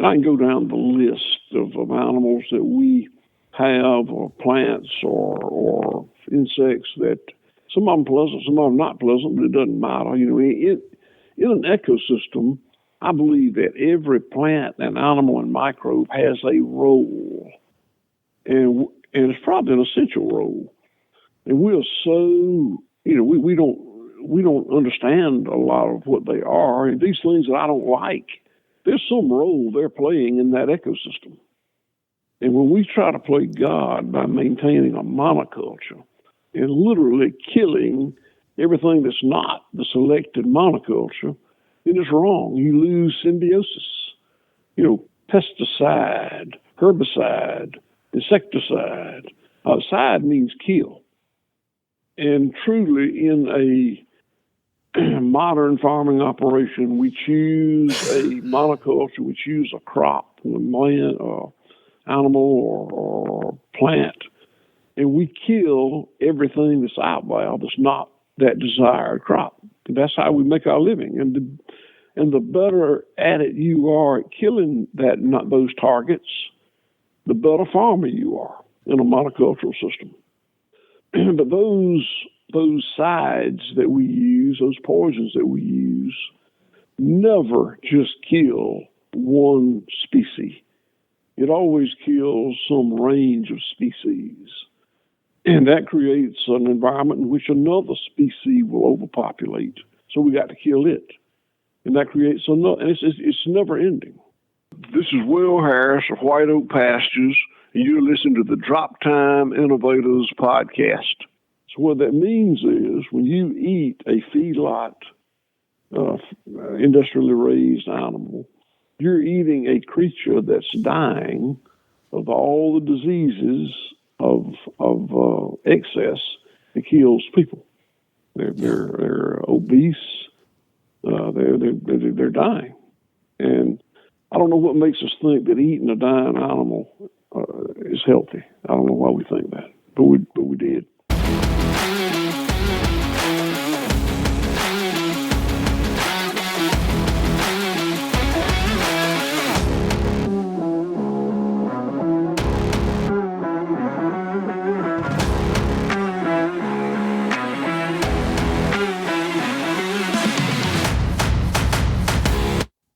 I can go down the list of animals that we have, or plants, or insects that some of them pleasant, some of them not pleasant, but it doesn't matter. In an ecosystem, I believe that every plant and animal and microbe has a role, and it's probably an essential role. And we're so, we don't understand a lot of what they are, and these things that I don't like, there's some role they're playing in that ecosystem. And when we try to play God by maintaining a monoculture and literally killing everything that's not the selected monoculture, then it's wrong. You lose symbiosis. Pesticide, herbicide, insecticide. Side means kill. And truly, in a modern farming operation, we choose a monoculture, we choose a crop, a land, or animal, or plant, and we kill everything that's out there that's not that desired crop. And that's how we make our living. And the better at it you are at killing those targets, the better farmer you are in a monocultural system. But those sides that we use, those poisons that we use, never just kill one species. It always kills some range of species. And that creates an environment in which another species will overpopulate. So we got to kill it. And that creates another, and it's never ending. This is Will Harris of White Oak Pastures, and you're listening to the Drop-Tine Innovators podcast. So what that means is when you eat a feedlot, industrially raised animal, you're eating a creature that's dying of all the diseases of excess that kills people. They're obese. They're dying, and I don't know what makes us think that eating a dying animal is healthy. I don't know why we think that, but we did.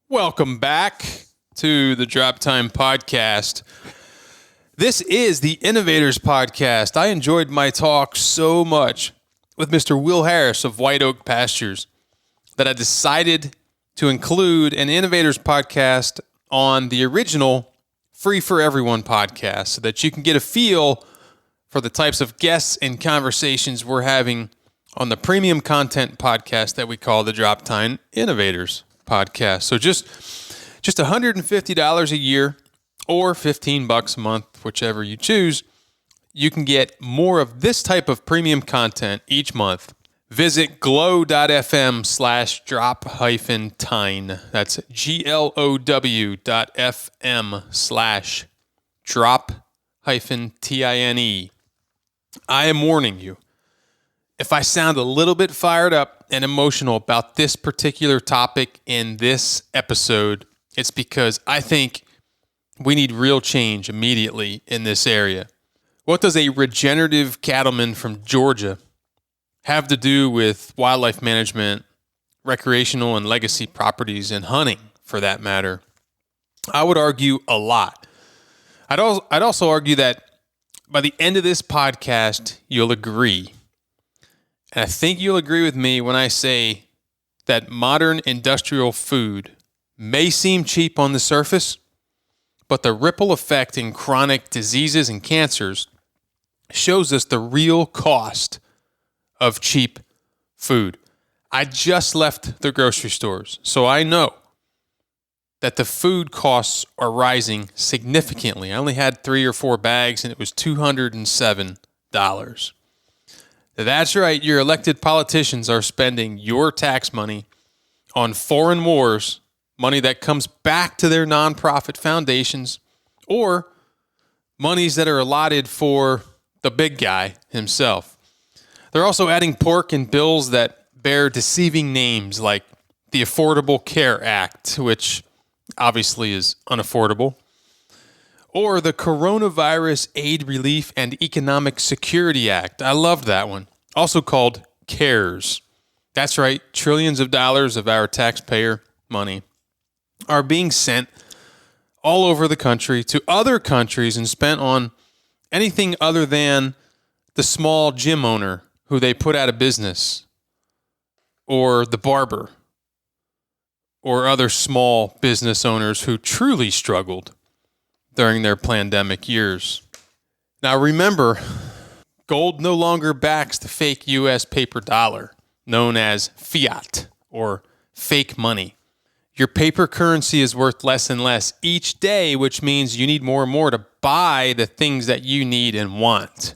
Welcome back to the Drop-Tine podcast. This is the Innovators podcast. I enjoyed my talk so much with Mr. Will Harris of White Oak Pastures that I decided to include an Innovators podcast on the original Free for Everyone podcast so that you can get a feel for the types of guests and conversations we're having on the premium content podcast that we call the Drop-Tine Innovators podcast. So just $150 a year or $15 a month, whichever you choose, you can get more of this type of premium content each month. Visit glow.fm/drop-tine. That's glow.fm/drop-tine. I am warning you, if I sound a little bit fired up and emotional about this particular topic in this episode, it's because I think we need real change immediately in this area. What does a regenerative cattleman from Georgia have to do with wildlife management, recreational and legacy properties, and hunting, for that matter? I would argue a lot. I'd also argue that by the end of this podcast, you'll agree. And I think you'll agree with me when I say that modern industrial food may seem cheap on the surface, but the ripple effect in chronic diseases and cancers shows us the real cost of cheap food. I just left the grocery stores, so I know that the food costs are rising significantly. I only had 3 or 4 bags, and it was $207. That's right, your elected politicians are spending your tax money on foreign wars, money that comes back to their nonprofit foundations, or monies that are allotted for the big guy himself. They're also adding pork in bills that bear deceiving names like the Affordable Care Act, which obviously is unaffordable. Or the Coronavirus Aid, Relief, and Economic Security Act. I loved that one. Also called CARES. That's right, trillions of dollars of our taxpayer money are being sent all over the country to other countries and spent on anything other than the small gym owner who they put out of business, or the barber, or other small business owners who truly struggled during their pandemic years. Now remember, gold no longer backs the fake U.S. paper dollar, known as fiat, or fake money. Your paper currency is worth less and less each day, which means you need more and more to buy the things that you need and want.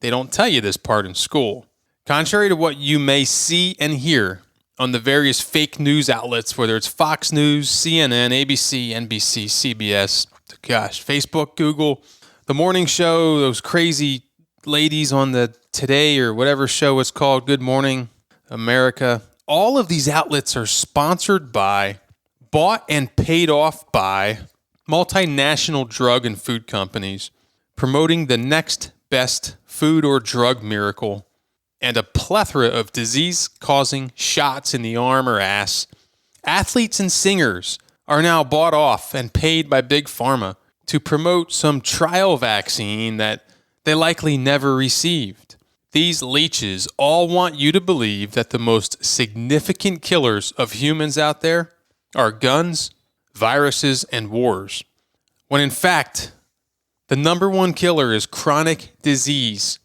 They don't tell you this part in school. Contrary to what you may see and hear on the various fake news outlets, whether it's Fox News, CNN, ABC, NBC, CBS, Facebook, Google, The Morning Show, those crazy ladies on the Today or whatever show it's called, Good Morning America. All of these outlets are sponsored by, bought and paid off by multinational drug and food companies promoting the next best food or drug miracle and a plethora of disease-causing shots in the arm or ass. Athletes and singers are now bought off and paid by Big Pharma to promote some trial vaccine that they likely never received. These leeches all want you to believe that the most significant killers of humans out there are guns, viruses, and wars, when in fact, the number one killer is chronic disease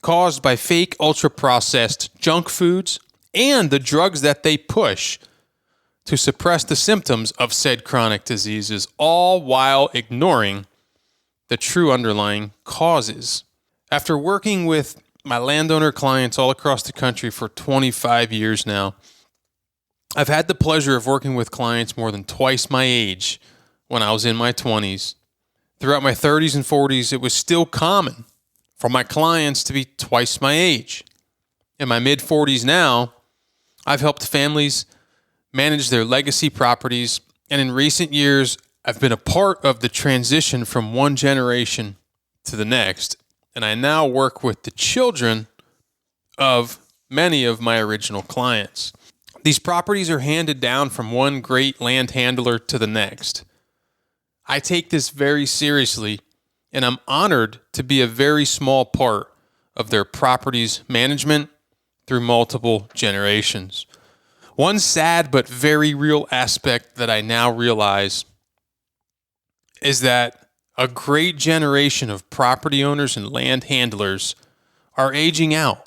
caused by fake ultra-processed junk foods and the drugs that they push to suppress the symptoms of said chronic diseases, all while ignoring the true underlying causes. After working with my landowner clients all across the country for 25 years now, I've had the pleasure of working with clients more than twice my age when I was in my 20s. Throughout my 30s and 40s, it was still common for my clients to be twice my age. In my mid-40s now, I've helped families manage their legacy properties, and in recent years, I've been a part of the transition from one generation to the next, and I now work with the children of many of my original clients. These properties are handed down from one great land handler to the next. I take this very seriously, and I'm honored to be a very small part of their properties management through multiple generations. One sad but very real aspect that I now realize is that a great generation of property owners and land handlers are aging out,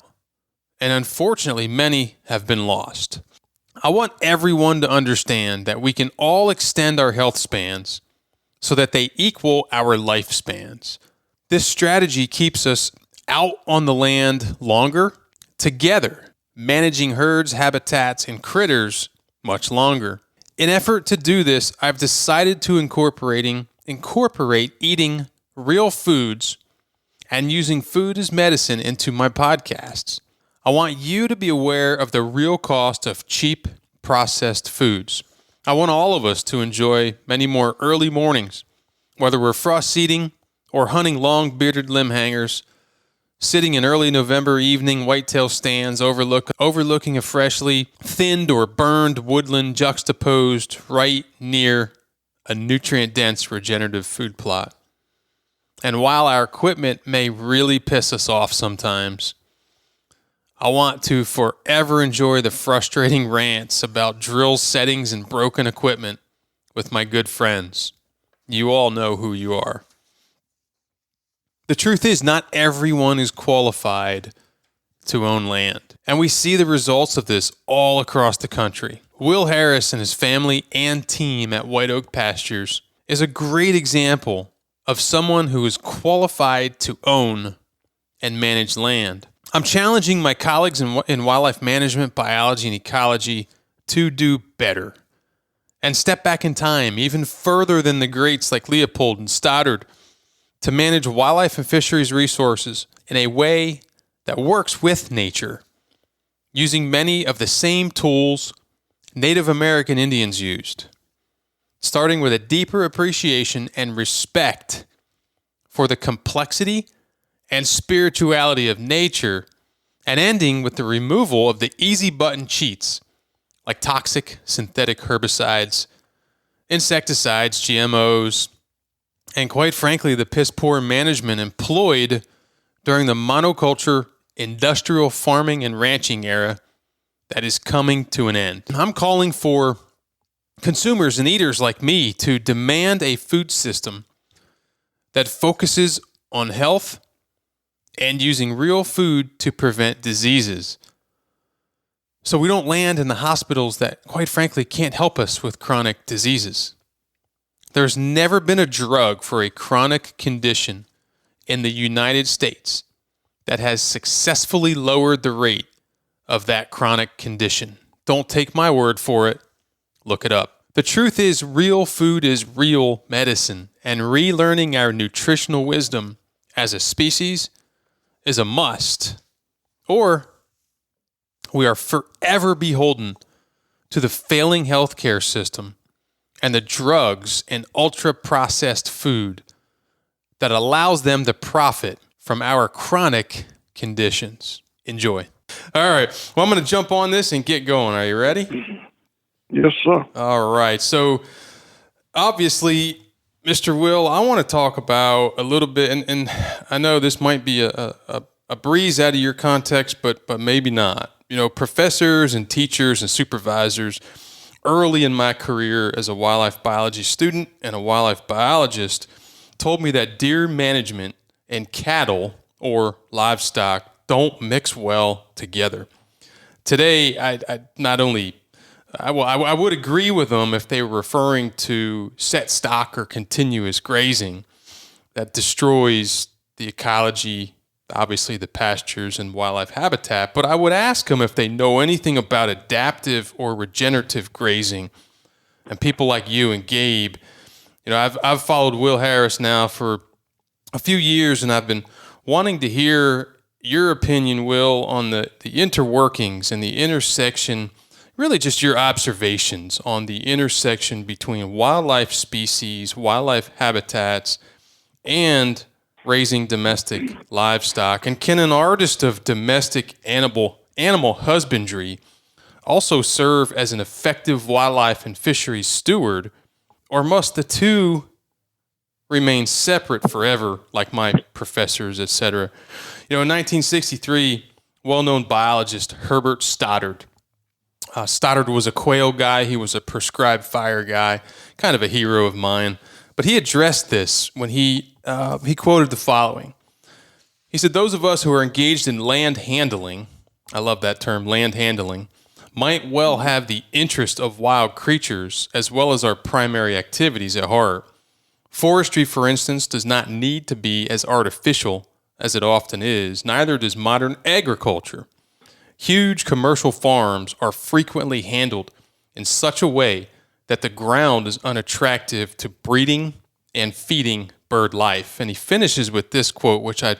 and unfortunately, many have been lost. I want everyone to understand that we can all extend our health spans so that they equal our lifespans. This strategy keeps us out on the land longer, together, managing herds, habitats, and critters much longer. In effort to do this, I've decided to incorporate eating real foods and using food as medicine into my podcasts. I want you to be aware of the real cost of cheap processed foods. I want all of us to enjoy many more early mornings, whether we're frost seeding or hunting long-bearded limb hangers, sitting in early November evening whitetail stands overlooking a freshly thinned or burned woodland juxtaposed right near a nutrient-dense regenerative food plot. And while our equipment may really piss us off sometimes, I want to forever enjoy the frustrating rants about drill settings and broken equipment with my good friends. You all know who you are. The truth is, not everyone is qualified to own land, and we see the results of this all across the country. Will Harris and his family and team at White Oak Pastures is a great example of someone who is qualified to own and manage land. I'm challenging my colleagues in wildlife management, biology, and ecology to do better and step back in time even further than the greats like Leopold and Stoddard to manage wildlife and fisheries resources in a way that works with nature, using many of the same tools Native American Indians used. starting with a deeper appreciation and respect for the complexity and spirituality of nature, and ending with the removal of the easy button cheats like toxic synthetic herbicides, insecticides, GMOs, and quite frankly, the piss poor management employed during the monoculture industrial farming and ranching era that is coming to an end. I'm calling for consumers and eaters like me to demand a food system that focuses on health and using real food to prevent diseases, so we don't land in the hospitals that, quite frankly, can't help us with chronic diseases. There's never been a drug for a chronic condition in the United States that has successfully lowered the rate of that chronic condition. Don't take my word for it. Look it up. The truth is, real food is real medicine, and relearning our nutritional wisdom as a species is a must, or we are forever beholden to the failing healthcare system and the drugs and ultra-processed food that allows them to profit from our chronic conditions. Enjoy. All right. Well, I'm going to jump on this and get going. Are you ready? Yes, sir. All right. So, obviously, Mr. Will, I want to talk about a little bit, and I know this might be a breeze out of your context, but maybe not. You know, professors and teachers and supervisors early in my career as a wildlife biology student and a wildlife biologist told me that deer management and cattle or livestock don't mix well together. Today, I would agree with them if they were referring to set stock or continuous grazing that destroys the ecology, obviously the pastures and wildlife habitat. But I would ask them if they know anything about adaptive or regenerative grazing. And people like you and Gabe, you know, I've followed Will Harris now for a few years, and I've been wanting to hear your opinion, Will, on the interworkings and the intersection, really just your observations on the intersection between wildlife species, wildlife habitats, and raising domestic livestock. And can an artist of domestic animal husbandry also serve as an effective wildlife and fisheries steward, or must the two remain separate forever, like my professors, etc.? You know, in 1963, well-known biologist Herbert Stoddard. Stoddard was a quail guy. He was a prescribed fire guy, kind of a hero of mine. But he addressed this when he quoted the following. He said, "Those of us who are engaged in land handling," I love that term, land handling, "might well have the interest of wild creatures as well as our primary activities at heart. Forestry, for instance, does not need to be as artificial as it often is. Neither does modern agriculture. Huge commercial farms are frequently handled in such a way that the ground is unattractive to breeding and feeding bird life." And he finishes with this quote, which I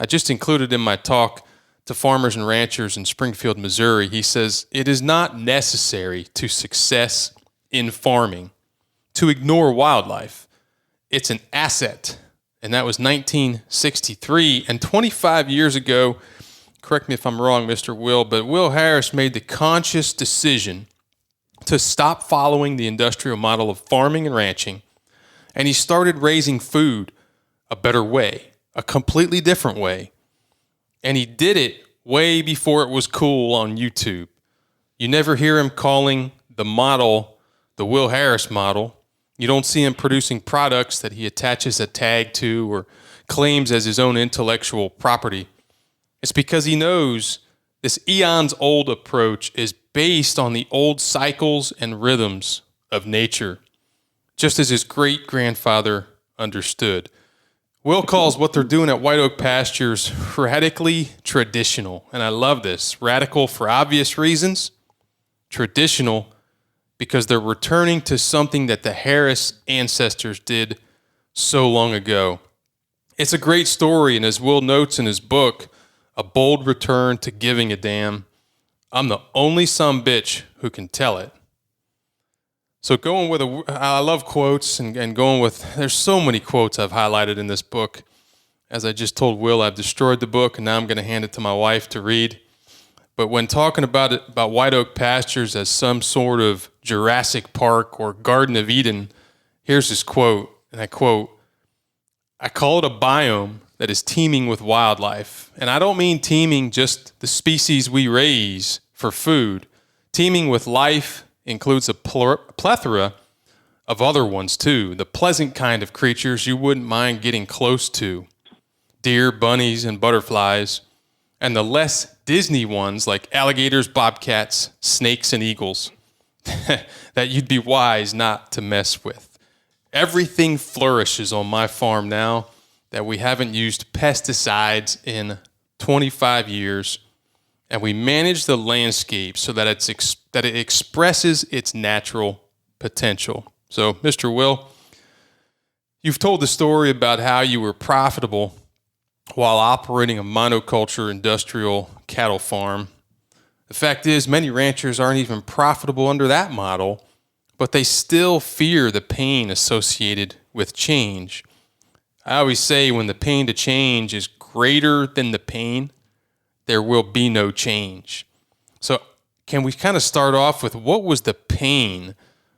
just included in my talk to farmers and ranchers in Springfield, Missouri. He says, "It is not necessary to success in farming to ignore wildlife. It's an asset." And that was 1963. And 25 years ago, correct me if I'm wrong, Mr. Will, but Will Harris made the conscious decision to stop following the industrial model of farming and ranching, and he started raising food a better way, a completely different way. And he did it way before it was cool on YouTube. You never hear him calling the model the Will Harris model. You don't see him producing products that he attaches a tag to or claims as his own intellectual property. It's because he knows this eons-old approach is based on the old cycles and rhythms of nature, just as his great-grandfather understood. Will calls what they're doing at White Oak Pastures radically traditional, and I love this. Radical for obvious reasons, traditional because they're returning to something that the Harris ancestors did so long ago. It's a great story, and as Will notes in his book, A Bold Return to Giving a Damn, I'm the only sumbitch who can tell it. So I love quotes and going with, there's so many quotes I've highlighted in this book. As I just told Will, I've destroyed the book and now I'm going to hand it to my wife to read. But when talking about White Oak Pastures as some sort of Jurassic Park or Garden of Eden, here's his quote, and I quote, "I call it a biome that is teeming with wildlife. And I don't mean teeming just the species we raise for food. Teeming with life includes a plethora of other ones too, the pleasant kind of creatures you wouldn't mind getting close to. Deer, bunnies, and butterflies, and the less Disney ones like alligators, bobcats, snakes, and eagles that you'd be wise not to mess with. Everything flourishes on my farm now that we haven't used pesticides in 25 years, and we manage the landscape so that it expresses its natural potential." So, Mr. Will, you've told the story about how you were profitable while operating a monoculture industrial cattle farm. The fact is, many ranchers aren't even profitable under that model, but they still fear the pain associated with change. I always say when the pain to change is greater than the pain, there will be no change. So can we kind of start off with what was the pain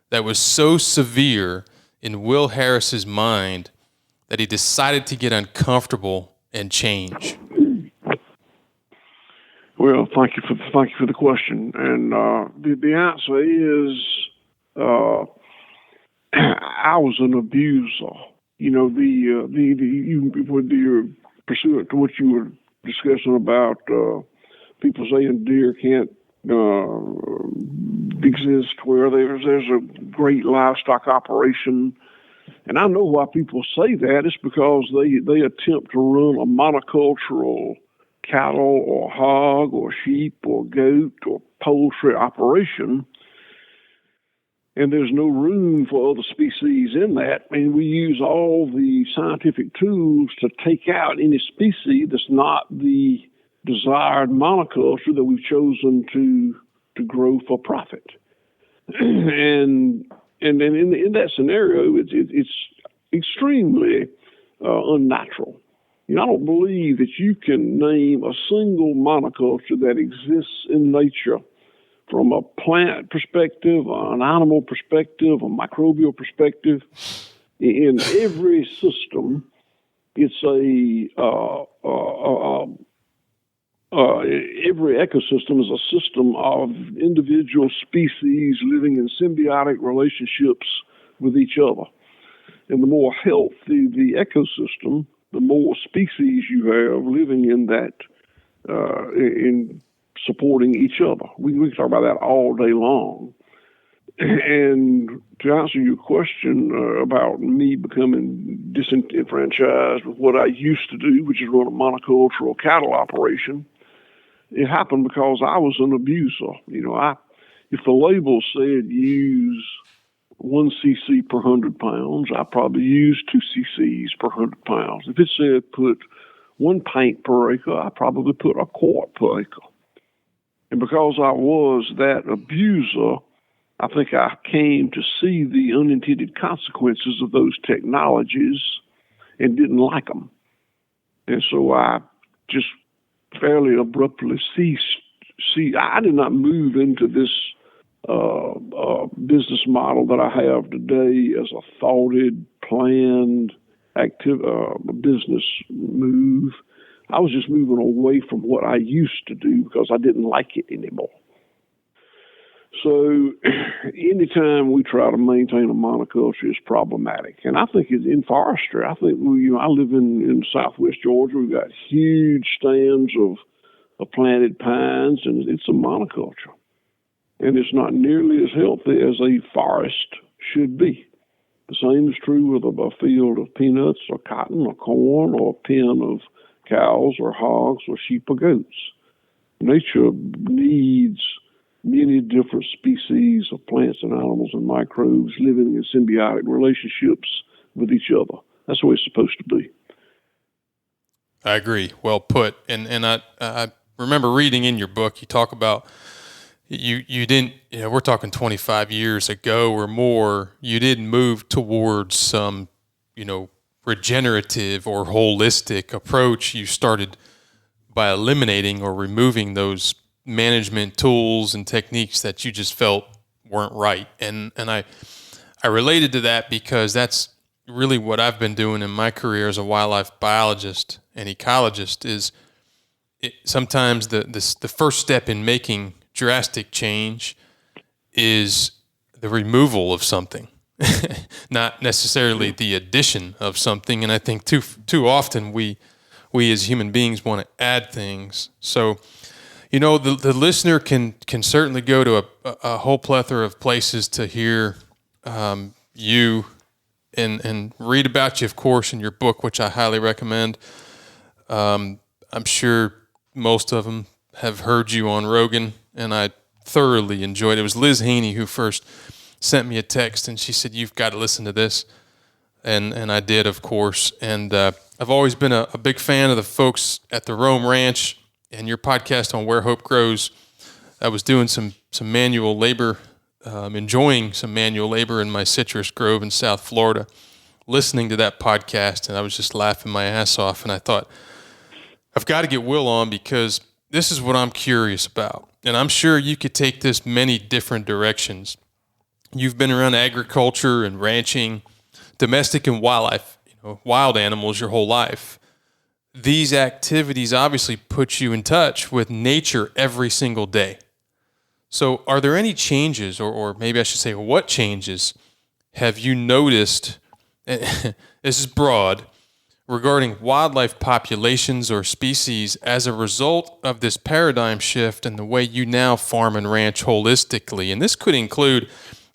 that was so severe in Will Harris's mind that he decided to get uncomfortable and change? Well, thank you for the question, and the answer is I was an abuser. You know, with your pursuant to what you were discussing about people saying deer can't exist where there's a great livestock operation. And I know why people say that. It's because they attempt to run a monocultural cattle or hog or sheep or goat or poultry operation, and there's no room for other species in that. And we use all the scientific tools to take out any species that's not the desired monoculture that we've chosen to grow for profit. And then in that scenario, it's extremely unnatural. You know, I don't believe that you can name a single monoculture that exists in nature from a plant perspective, an animal perspective, a microbial perspective. In every system, it's every ecosystem is a system of individual species living in symbiotic relationships with each other. And the more healthy the ecosystem, the more species you have living in that, in supporting each other. We can talk about that all day long. And to answer your question about me becoming disenfranchised with what I used to do, which is run a monocultural cattle operation, it happened because I was an abuser. You know, if the label said use 1 cc per 100 pounds, I probably used 2 cc's per 100 pounds. If it said put 1 pint per acre, I probably put a quart per acre. And because I was that abuser, I think I came to see the unintended consequences of those technologies and didn't like them. And so I just fairly abruptly ceased. I did not move into this business model that I have today as a thoughted, planned business move. I was just moving away from what I used to do because I didn't like it anymore. So anytime we try to maintain a monoculture is problematic. And I think it's in forestry. I think I live in southwest Georgia. We've got huge stands of planted pines, and it's a monoculture. And it's not nearly as healthy as a forest should be. The same is true with a field of peanuts or cotton or corn or a pen of cows or hogs or sheep or goats. Nature needs many different species of plants and animals and microbes living in symbiotic relationships with each other. That's the way it's supposed to be. I agree. Well put. And I remember reading in your book, you talk about, you didn't, we're talking 25 years ago or more, you didn't move towards some, regenerative or holistic approach. You started by eliminating or removing those management tools and techniques that you just felt weren't right. And I related to that because that's really what I've been doing in my career as a wildlife biologist and ecologist. Is sometimes the first step in making drastic change is the removal of something, not necessarily the addition of something. And I think too often we as human beings want to add things. So, the listener can certainly go to a whole plethora of places to hear you and read about you, of course, in your book, which I highly recommend. I'm sure most of them have heard you on Rogan, and I thoroughly enjoyed it. It was Liz Haney who first sent me a text, and she said, "You've got to listen to this." And I did, of course. And I've always been a big fan of the folks at the Rome Ranch and your podcast on Where Hope Grows. I was doing some manual labor, enjoying some manual labor in my citrus grove in South Florida, listening to that podcast, and I was just laughing my ass off. And I thought, I've got to get Will on because this is what I'm curious about. And I'm sure you could take this many different directions. You've been around agriculture and ranching, domestic and wildlife, wild animals your whole life. These activities obviously put you in touch with nature every single day. So are there any changes, or maybe I should say, what changes have you noticed, this is broad, regarding wildlife populations or species as a result of this paradigm shift and the way you now farm and ranch holistically? And this could include,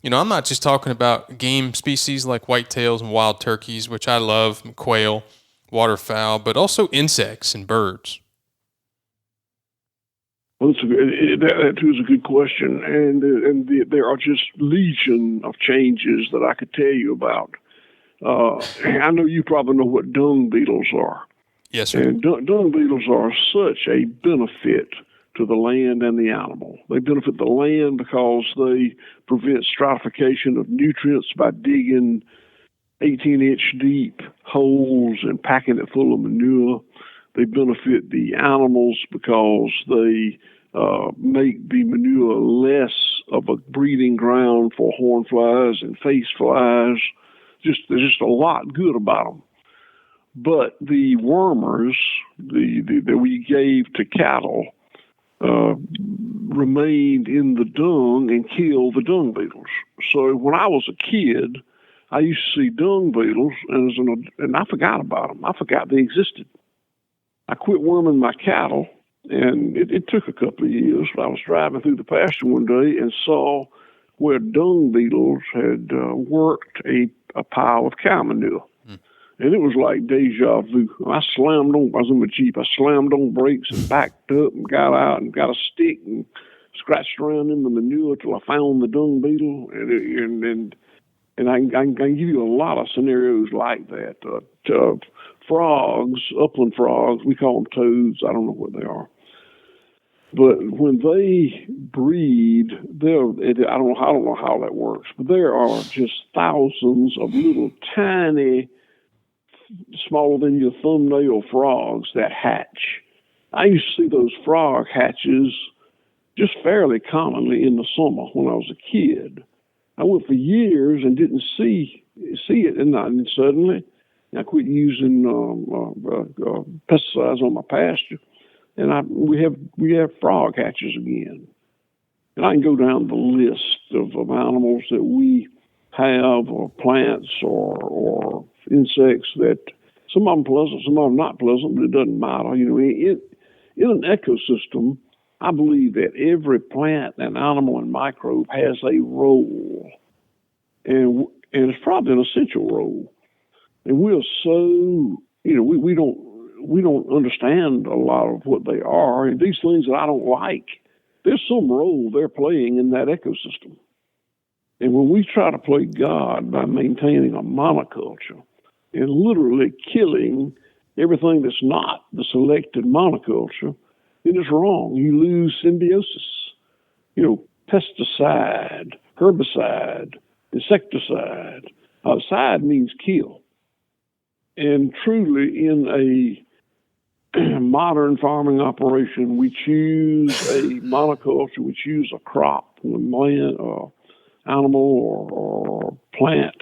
I'm not just talking about game species like whitetails and wild turkeys, which I love, quail, waterfowl, but also insects and birds. Well, that too is a good question, and there are just legion of changes that I could tell you about. I know you probably know what dung beetles are. Yes, sir. And dung beetles are such a benefit to the land and the animal. They benefit the land because they prevent stratification of nutrients by digging 18-inch deep holes and packing it full of manure. They benefit the animals because they make the manure less of a breeding ground for horn flies and face flies. There's just a lot good about them. But the wormers that we gave to cattle remained in the dung and killed the dung beetles. So when I was a kid, I used to see dung beetles, and I forgot about them. I forgot they existed. I quit worming my cattle, and it took a couple of years. I was driving through the pasture one day and saw where dung beetles had worked a pile of cow manure. And it was like deja vu. I was in my Jeep. I slammed on brakes and backed up and got out and got a stick and scratched around in the manure till I found the dung beetle. And I can give you a lot of scenarios like that. Frogs, upland frogs, we call them toads. I don't know what they are. But when they breed, I don't know how that works, but there are just thousands of little tiny, smaller than your thumbnail frogs that hatch. I used to see those frog hatches just fairly commonly in the summer when I was a kid. I went for years and didn't see it, and suddenly I quit using pesticides on my pasture, and we have frog hatches again. And I can go down the list of animals that we have, or plants, or insects that some of them pleasant, some of them not pleasant, but it doesn't matter. In an ecosystem, I believe that every plant and animal and microbe has a role, and it's probably an essential role. And we're so, we don't understand a lot of what they are. And these things that I don't like, there's some role they're playing in that ecosystem. And when we try to play God by maintaining a monoculture and literally killing everything that's not the selected monoculture, then it's wrong. You lose symbiosis. pesticide, herbicide, insecticide. Side means kill. And truly, in a modern farming operation, we choose a monoculture, we choose a crop, a plant, or animal, or plant,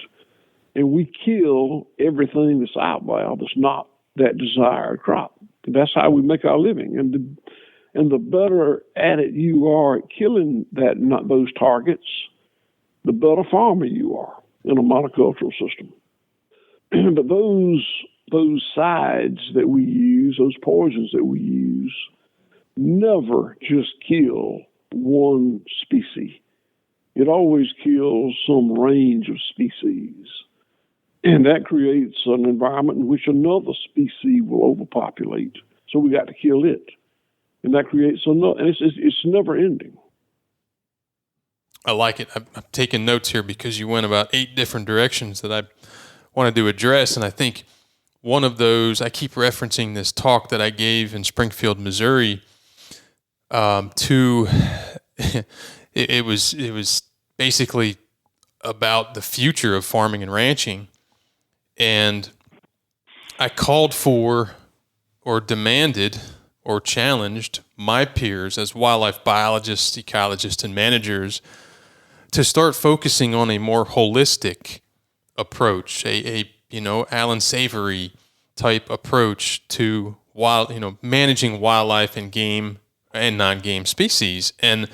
and we kill everything that's out there that's not that desired crop. That's how we make our living. And the better at it you are at killing those targets, the better farmer you are in a monocultural system. But those sides that we use, those poisons that we use, never just kill one species. It always kills some range of species. And that creates an environment in which another species will overpopulate. So we got to kill it. And that creates another, and it's never ending. I like it. I'm taking notes here because you went about 8 different directions that I wanted to address. And I think one of those, I keep referencing this talk that I gave in Springfield, Missouri, it was basically about the future of farming and ranching. And I called for or demanded or challenged my peers as wildlife biologists, ecologists, and managers to start focusing on a more holistic approach, a Alan Savory type approach to managing wildlife and game and non-game species. And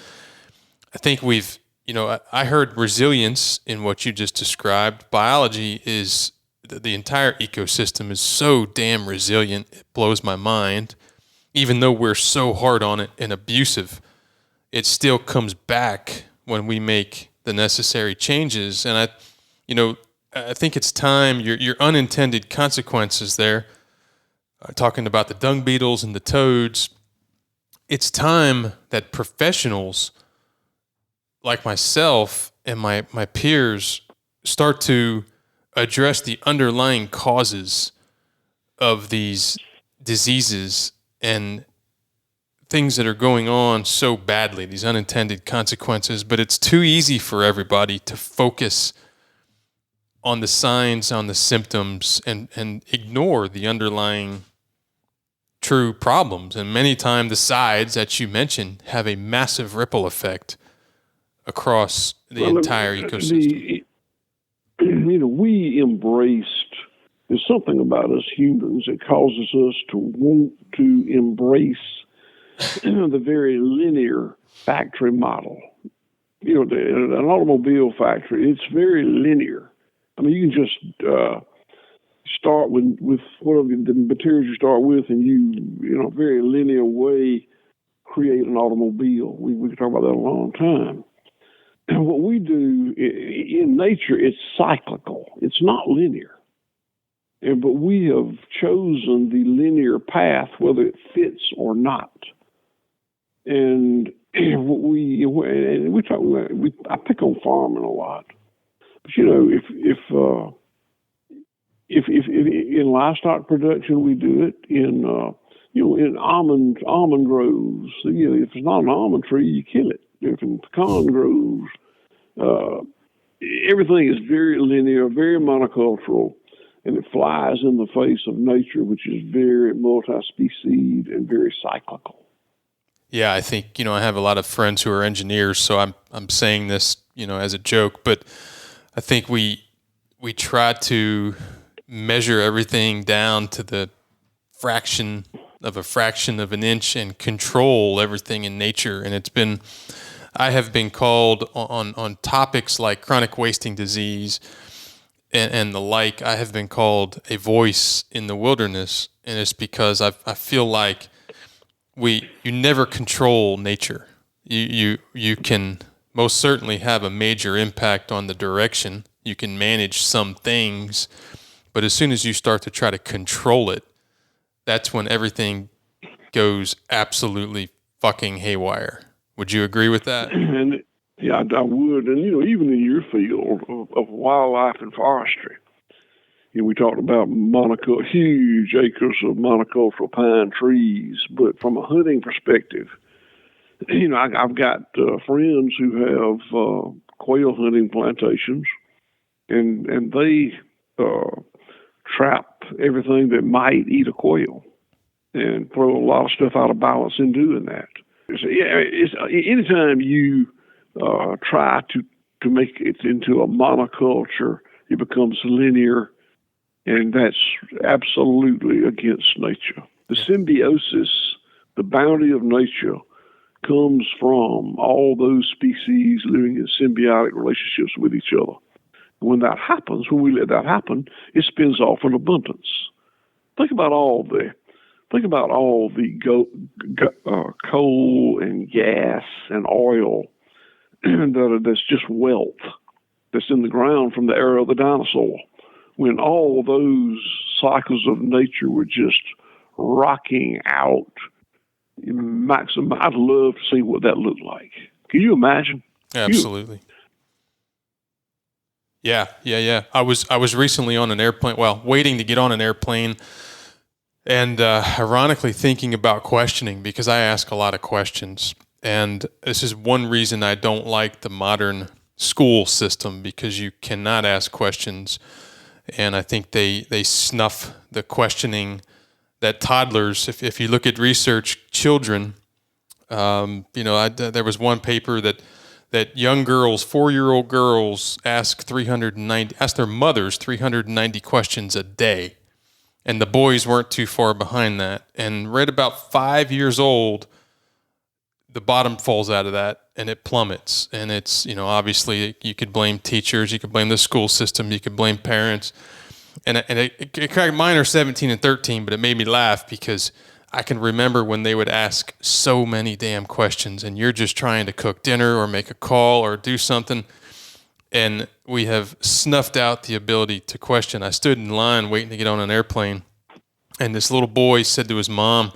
I think I heard resilience in what you just described. Biology is, the entire ecosystem is so damn resilient, it blows my mind. Even though we're so hard on it and abusive, it still comes back when we make the necessary changes. And I think it's time, your unintended consequences there, talking about the dung beetles and the toads, it's time that professionals like myself and my peers start to address the underlying causes of these diseases and things that are going on so badly, these unintended consequences. But it's too easy for everybody to focus on the signs, on the symptoms, and ignore the underlying true problems. And many times the sides that you mentioned have a massive ripple effect across the entire ecosystem. We embraced, there's something about us humans that causes us to want to embrace the very linear factory model. An automobile factory, it's very linear. I mean, you can just start with whatever the materials you start with, and you a very linear way, create an automobile. We could talk about that a long time. And what we do in nature, it's cyclical. It's not linear. But we have chosen the linear path, whether it fits or not. And I pick on farming a lot. But if in livestock production we do it, in almond groves, if it's not an almond tree, you kill it. If in pecan groves, everything is very linear, very monocultural, and it flies in the face of nature, which is very multi-species and very cyclical. Yeah, I think, I have a lot of friends who are engineers, so I'm saying this, as a joke, but I think we try to measure everything down to the fraction of an inch and control everything in nature. And I have been called on topics like chronic wasting disease and the like. I have been called a voice in the wilderness, and it's because I feel like you never control nature. You can most certainly have a major impact on the direction. You can manage some things, but as soon as you start to try to control it, that's when everything goes absolutely fucking haywire. Would you agree with that? And yeah, I would. And even in your field of wildlife and forestry, we talked about huge acres of monocultural pine trees, but from a hunting perspective, I've got friends who have quail hunting plantations, and they trap everything that might eat a quail and throw a lot of stuff out of balance in doing that. Anytime you try to make it into a monoculture, it becomes linear, and that's absolutely against nature. The symbiosis, the bounty of nature, comes from all those species living in symbiotic relationships with each other. When that happens, when we let that happen, it spins off in abundance. Think about all the coal and gas and oil that's just wealth that's in the ground from the era of the dinosaur. When all those cycles of nature were just rocking out, I'd love to see what that looked like. Can you imagine? Absolutely. Yeah. I was recently on an airplane, waiting to get on an airplane, and ironically thinking about questioning, because I ask a lot of questions. And this is one reason I don't like the modern school system, because you cannot ask questions. And I think they snuff the questioning that toddlers, if you look at research, children, there was one paper that young girls, 4-year-old girls, ask their mothers 390 questions a day. And the boys weren't too far behind that. And right about 5 years old, the bottom falls out of that and it plummets. And it's, obviously you could blame teachers, you could blame the school system, you could blame parents. And mine are 17 and 13, but it made me laugh because I can remember when they would ask so many damn questions, and you're just trying to cook dinner or make a call or do something. And we have snuffed out the ability to question. I stood in line waiting to get on an airplane, and this little boy said to his mom,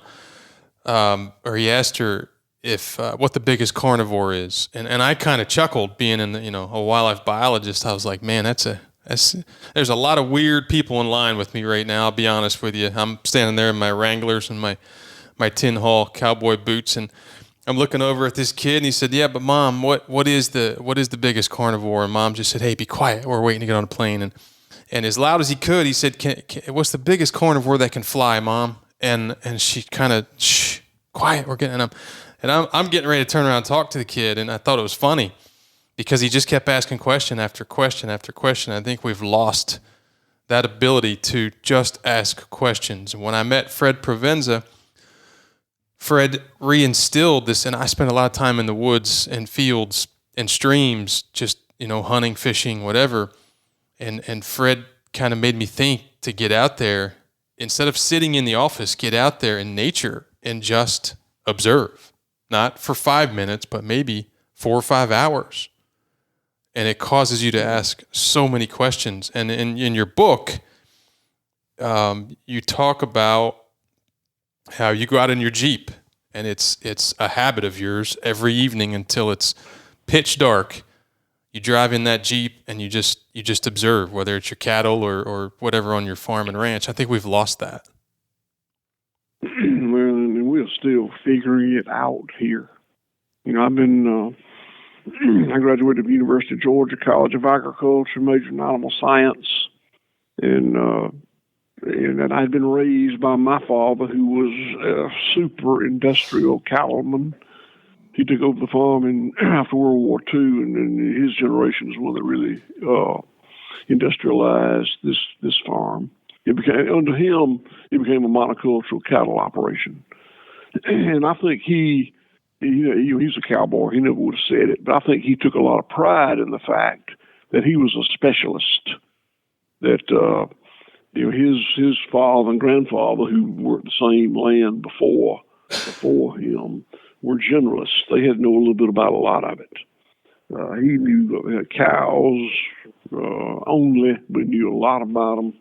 or he asked her if what the biggest carnivore is. And I kind of chuckled, being a wildlife biologist. I was like, man, there's a lot of weird people in line with me right now. I'll be honest with you. I'm standing there in my Wranglers and my Tin Hall cowboy boots, and I'm looking over at this kid, and he said, "Yeah, but Mom, what is the biggest carnivore?" And Mom just said, "Hey, be quiet. We're waiting to get on a plane." And as loud as he could, he said, "What's the biggest carnivore that can fly, Mom?" And she kind of, "Shh, quiet. We're getting." I'm getting ready to turn around and talk to the kid, and I thought it was funny, because he just kept asking question after question after question. I think we've lost that ability to just ask questions. When I met Fred Provenza, Fred reinstilled this, and I spent a lot of time in the woods and fields and streams, just, hunting, fishing, whatever. And Fred kind of made me think to get out there, instead of sitting in the office, get out there in nature and just observe. Not for 5 minutes, but maybe 4 or 5 hours. And it causes you to ask so many questions. And in your book, you talk about how you go out in your Jeep, and it's a habit of yours every evening until it's pitch dark. You drive in that Jeep and you just observe, whether it's your cattle or whatever on your farm and ranch. I think we've lost that. Well, and we're still figuring it out here. I've been... I graduated from the University of Georgia College of Agriculture, majored in animal science, and I'd been raised by my father, who was a super industrial cattleman. He took over the farm after World War II, and his generation was one that really industrialized this farm. Under him, it became a monocultural cattle operation, and I think he's a cowboy. He never would have said it, but I think he took a lot of pride in the fact that he was a specialist. That his father and grandfather, who worked the same land before him, were generalists. They had to know a little bit about a lot of it. He knew cows only, but knew a lot about them.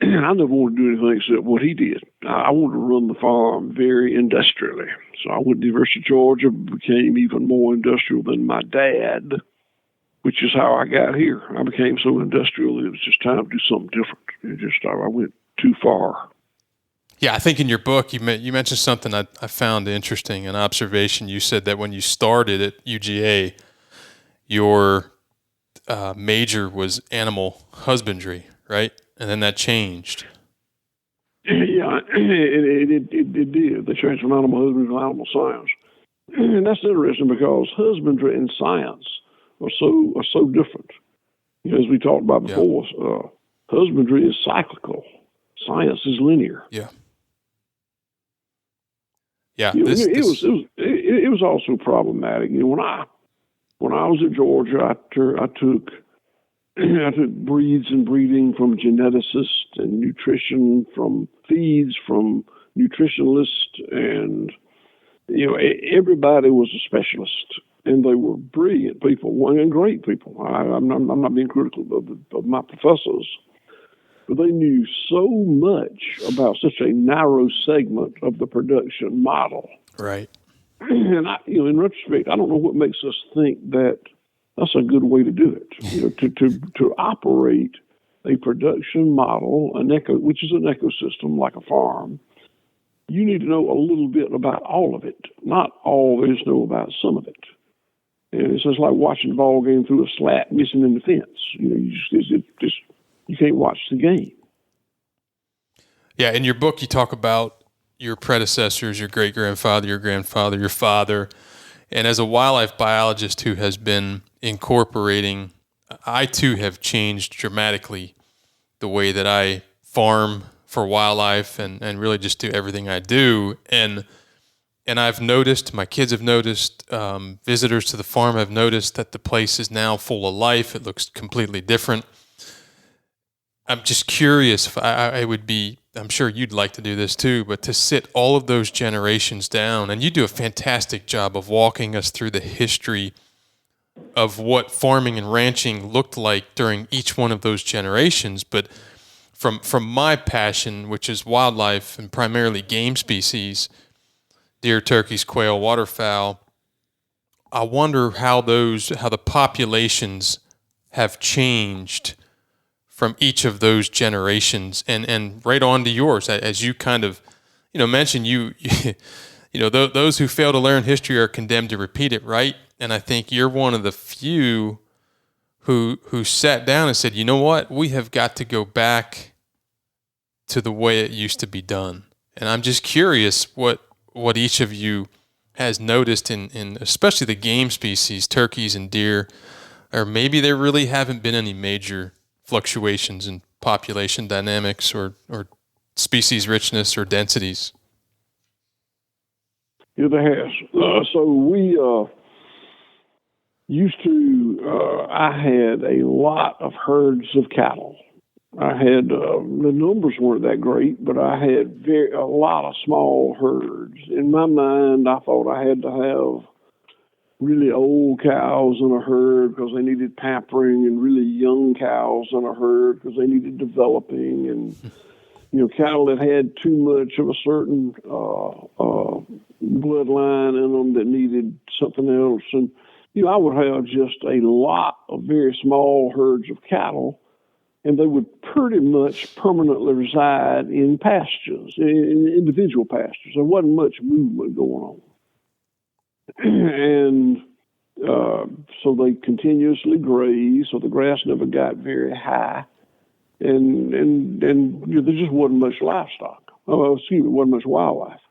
And I never wanted to do anything except what he did. I wanted to run the farm very industrially. So I went to the University of Georgia, became even more industrial than my dad, which is how I got here. I became so industrial, it was just time to do something different. I went too far. Yeah, I think in your book you mentioned something I found interesting, an observation. You said that when you started at UGA, your major was animal husbandry, right? And then that changed. Yeah, it did. They changed from animal husbandry to animal science. And that's interesting because husbandry and science are so different. As we talked about Yeah. before, husbandry is cyclical. Science is linear. Yeah. Yeah. It was also problematic. When I was at Georgia, I took breeds and breeding from geneticists and nutrition from feeds from nutritionalists, and everybody was a specialist, and they were brilliant people and great people. I'm not being critical of my professors, but they knew so much about such a narrow segment of the production model. Right. And in retrospect, I don't know what makes us think that that's a good way to do it. To operate a production model, which is an ecosystem like a farm, you need to know a little bit about all of it, not always know about some of it. And it's just like watching a ball game through a slat missing in the fence. You can't watch the game. Yeah, in your book you talk about your predecessors, your great-grandfather, your grandfather, your father. And as a wildlife biologist who has been incorporating, I too have changed dramatically the way that I farm for wildlife and really just do everything I do. And I've noticed, my kids have noticed, visitors to the farm have noticed that the place is now full of life. It looks completely different. I'm just curious if I would be, I'm sure you'd like to do this too, but to sit all of those generations down, and you do a fantastic job of walking us through the history of what farming and ranching looked like during each one of those generations. But from my passion, which is wildlife and primarily game species, deer, turkeys, quail, waterfowl, I wonder how the populations have changed from each of those generations and right on to yours, as you kind of, mentioned, those who fail to learn history are condemned to repeat it, right? And I think you're one of the few who sat down and said, you know what, we have got to go back to the way it used to be done. And I'm just curious what each of you has noticed in especially the game species, turkeys and deer, or maybe there really haven't been any major fluctuations in population dynamics or species richness or densities. Yeah, there has. So we used to, I had a lot of herds of cattle. I had, the numbers weren't that great, but I had a lot of small herds. In my mind, I thought I had to have really old cows in a herd because they needed pampering, and really young cows in a herd because they needed developing, and cattle that had too much of a certain bloodline in them that needed something else. And I would have just a lot of very small herds of cattle, and they would pretty much permanently reside in pastures, in individual pastures. There wasn't much movement going on. And so they continuously graze, so the grass never got very high, and there just wasn't much livestock. Wasn't much wildlife.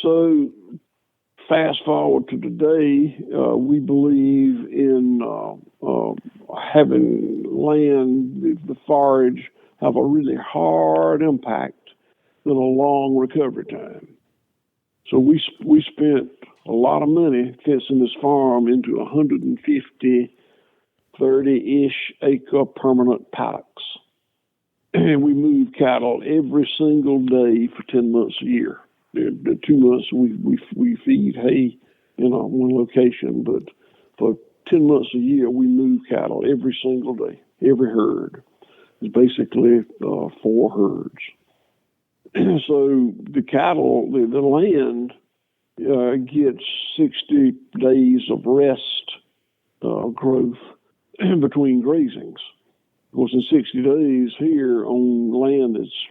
So fast forward to today, we believe in having land, the forage, have a really hard impact and a long recovery time. So we spent a lot of money fencing this farm into 150, 30-ish acre permanent paddocks. And we move cattle every single day for 10 months a year. The 2 months we feed hay in one location, but for 10 months a year we move cattle every single day. Every herd is basically 4 herds. So the cattle, the land gets 60 days of rest growth between grazings. Of course, in 60 days here on land that's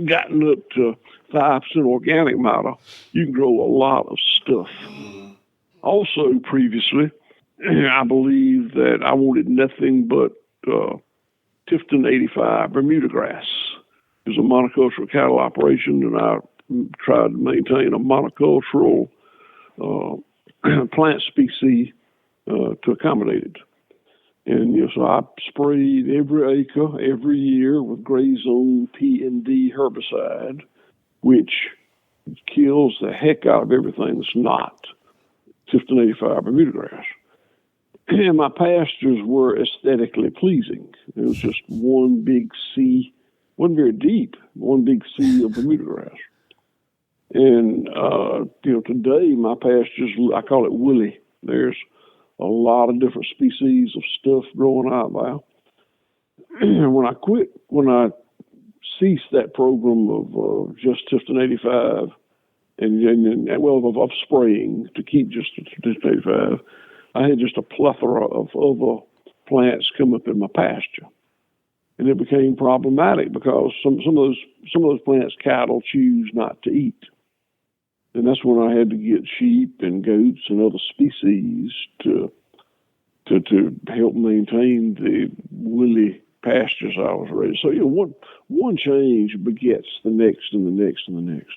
gotten up to 5% organic matter, you can grow a lot of stuff. Also, previously, I believed that I wanted nothing but Tifton 85 Bermuda grass. It was a monocultural cattle operation, and I tried to maintain a monocultural plant species to accommodate it. And so I sprayed every acre every year with gray zone P&D herbicide, which kills the heck out of everything that's not Tifton 85 Bermuda grass. And my pastures were aesthetically pleasing. It was just one big sea, wasn't very deep, one big sea of Bermuda grass. And today my pastures, I call it woolly. There's a lot of different species of stuff growing out there. When I ceased that program of just Tifton 85 of spraying to keep just Tifton 85, I had just a plethora of other plants come up in my pasture. And it became problematic because some of those plants cattle choose not to eat. And that's when I had to get sheep and goats and other species to help maintain the woolly pastures I was raising. So one change begets the next and the next and the next.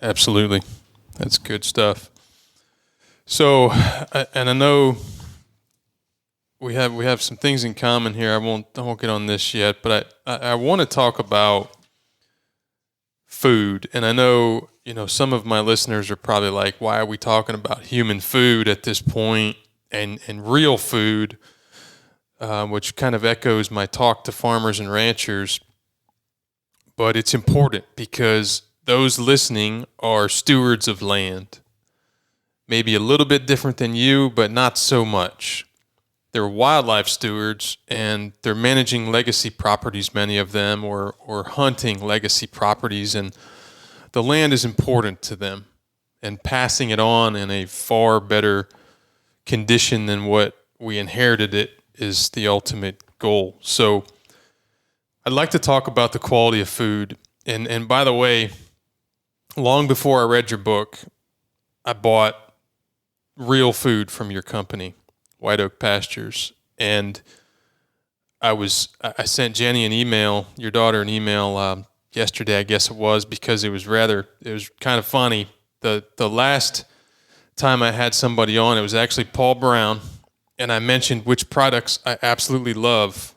Absolutely, that's good stuff. So, and I know we have some things in common here. I won't get on this yet, but I want to talk about food. And I know, some of my listeners are probably like, why are we talking about human food at this point and real food, which kind of echoes my talk to farmers and ranchers. But it's important because those listening are stewards of land. Maybe a little bit different than you, but not so much. They're wildlife stewards, and they're managing legacy properties, many of them, or hunting legacy properties, and the land is important to them, and passing it on in a far better condition than what we inherited it is the ultimate goal. So I'd like to talk about the quality of food. And by the way, long before I read your book, I bought real food from your company, White Oak Pastures. And I sent Jenny an email, your daughter an email yesterday, I guess it was, because it was kind of funny. The last time I had somebody on, it was actually Paul Brown, and I mentioned which products I absolutely love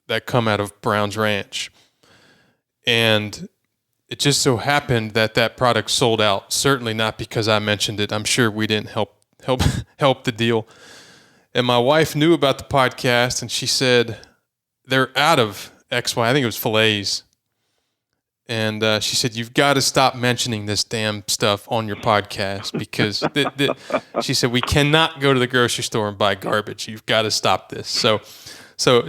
that come out of Brown's Ranch. And it just so happened that product sold out, certainly not because I mentioned it. I'm sure we didn't help the deal. And my wife knew about the podcast, and she said, they're out of XY. I think it was fillets. And she said, you've got to stop mentioning this damn stuff on your podcast because she said, we cannot go to the grocery store and buy garbage. You've got to stop this. So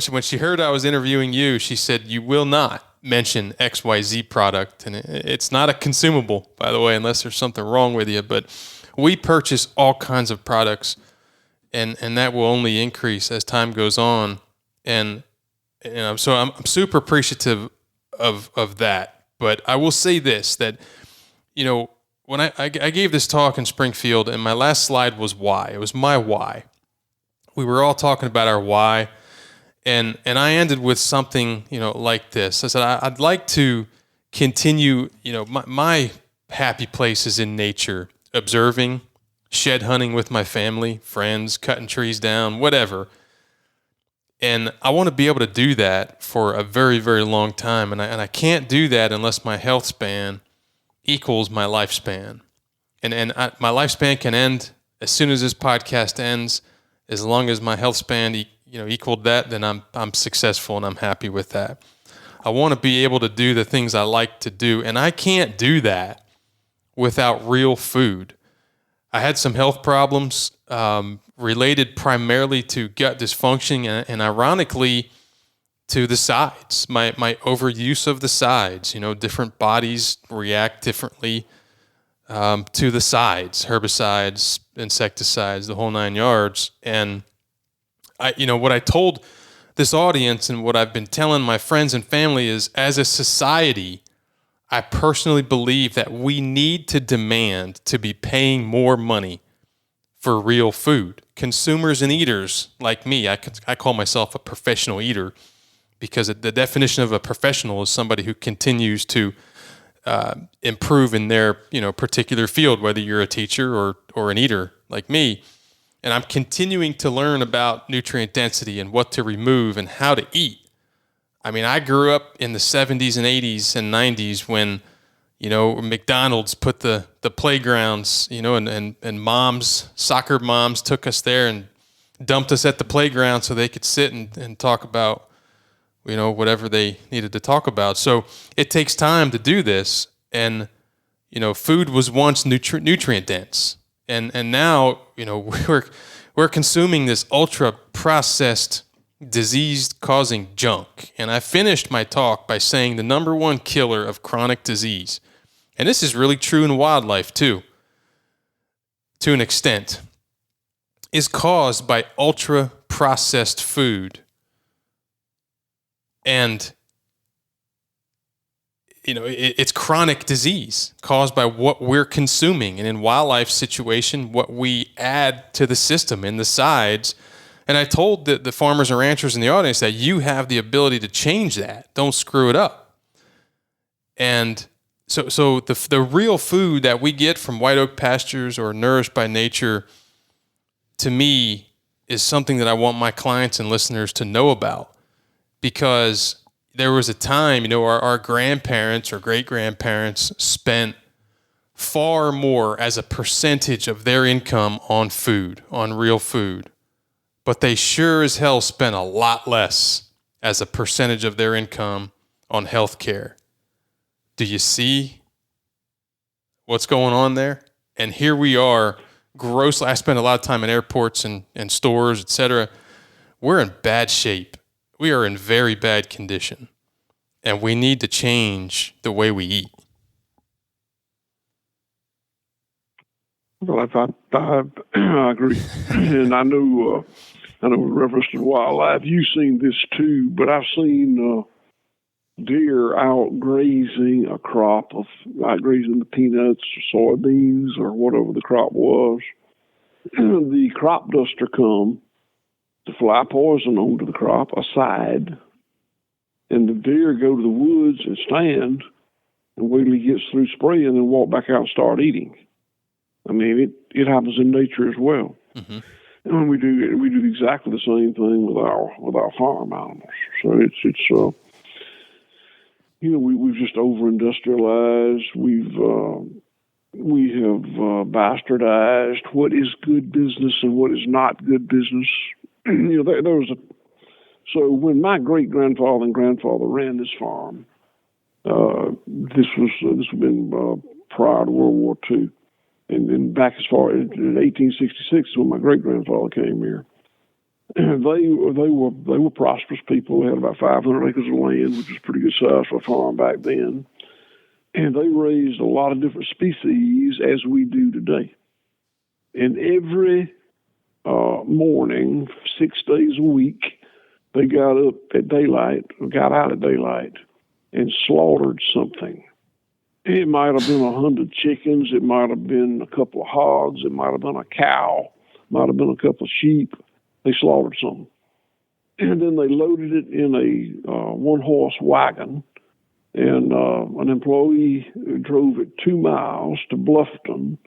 when she heard I was interviewing you, she said, you will not mention XYZ product. And it's not a consumable, by the way, unless there's something wrong with you. But we purchase all kinds of products, and that will only increase as time goes on. And so I'm super appreciative of that. But I will say this, that, when I gave this talk in Springfield, and my last slide was why. It was my why. We were all talking about our why, and I ended with something, like this. I said, I'd like to continue, my happy place is in nature, observing, shed hunting with my family, friends, cutting trees down, whatever. And I want to be able to do that for a very, very long time. And I can't do that unless my health span equals my lifespan. And my lifespan can end as soon as this podcast ends. As long as my health span equaled that, then I'm successful and I'm happy with that. I want to be able to do the things I like to do. And I can't do that without real food. I had some health problems related primarily to gut dysfunction and ironically to the sides, my overuse of the sides. Different bodies react differently to the sides, herbicides, insecticides, the whole 9 yards. And what I told this audience and what I've been telling my friends and family is, as a society, I personally believe that we need to demand to be paying more money for real food. Consumers and eaters like me, I call myself a professional eater because the definition of a professional is somebody who continues to improve in their particular field, whether you're a teacher or an eater like me. And I'm continuing to learn about nutrient density and what to remove and how to eat. I mean, I grew up in the 70s and 80s and 90s when McDonald's put the playgrounds, and moms, soccer moms took us there and dumped us at the playground so they could sit and talk about, whatever they needed to talk about. So it takes time to do this. And, food was once nutrient dense. And now, we're consuming this ultra processed, disease-causing junk. And I finished my talk by saying the number one killer of chronic disease, and this is really true in wildlife too, to an extent, is caused by ultra-processed food. And, it's chronic disease caused by what we're consuming. And in wildlife situation, what we add to the system in the sides. And I told the farmers and ranchers in the audience that you have the ability to change that. Don't screw it up. And so the real food that we get from White Oak Pastures or Nourished by Nature, to me, is something that I want my clients and listeners to know about. Because there was a time, our grandparents or great-grandparents spent far more as a percentage of their income on food, on real food. But they sure as hell spent a lot less as a percentage of their income on health care. Do you see what's going on there? And here we are, grossly. I spend a lot of time in airports and stores, etc. We're in bad shape. We are in very bad condition. And we need to change the way we eat. Well, I agree. And I know with reference to wildlife, you've seen this too, but I've seen deer out grazing a crop like grazing the peanuts or soybeans or whatever the crop was. The crop duster come to fly poison onto the crop aside, and the deer go to the woods and stand and wait till he gets through spraying and then walk back out and start eating. I mean, it happens in nature as well. Mm-hmm. And when we do exactly the same thing with our farm animals. So it's we've just over-industrialized. We have bastardized what is good business and what is not good business. So when my great-grandfather and grandfather ran this farm, this would have been prior to World War II. And then back as far as in 1866, when my great-grandfather came here, and they were prosperous people. They had about 500 acres of land, which was pretty good size for a farm back then. And they raised a lot of different species as we do today. And every morning, 6 days a week, they got up at daylight, or got out at daylight, and slaughtered something. It might have been 100 chickens. It might have been a couple of hogs. It might have been a cow. Might have been a couple of sheep. They slaughtered some. And then they loaded it in a one-horse wagon. And an employee drove it 2 miles to Bluffton,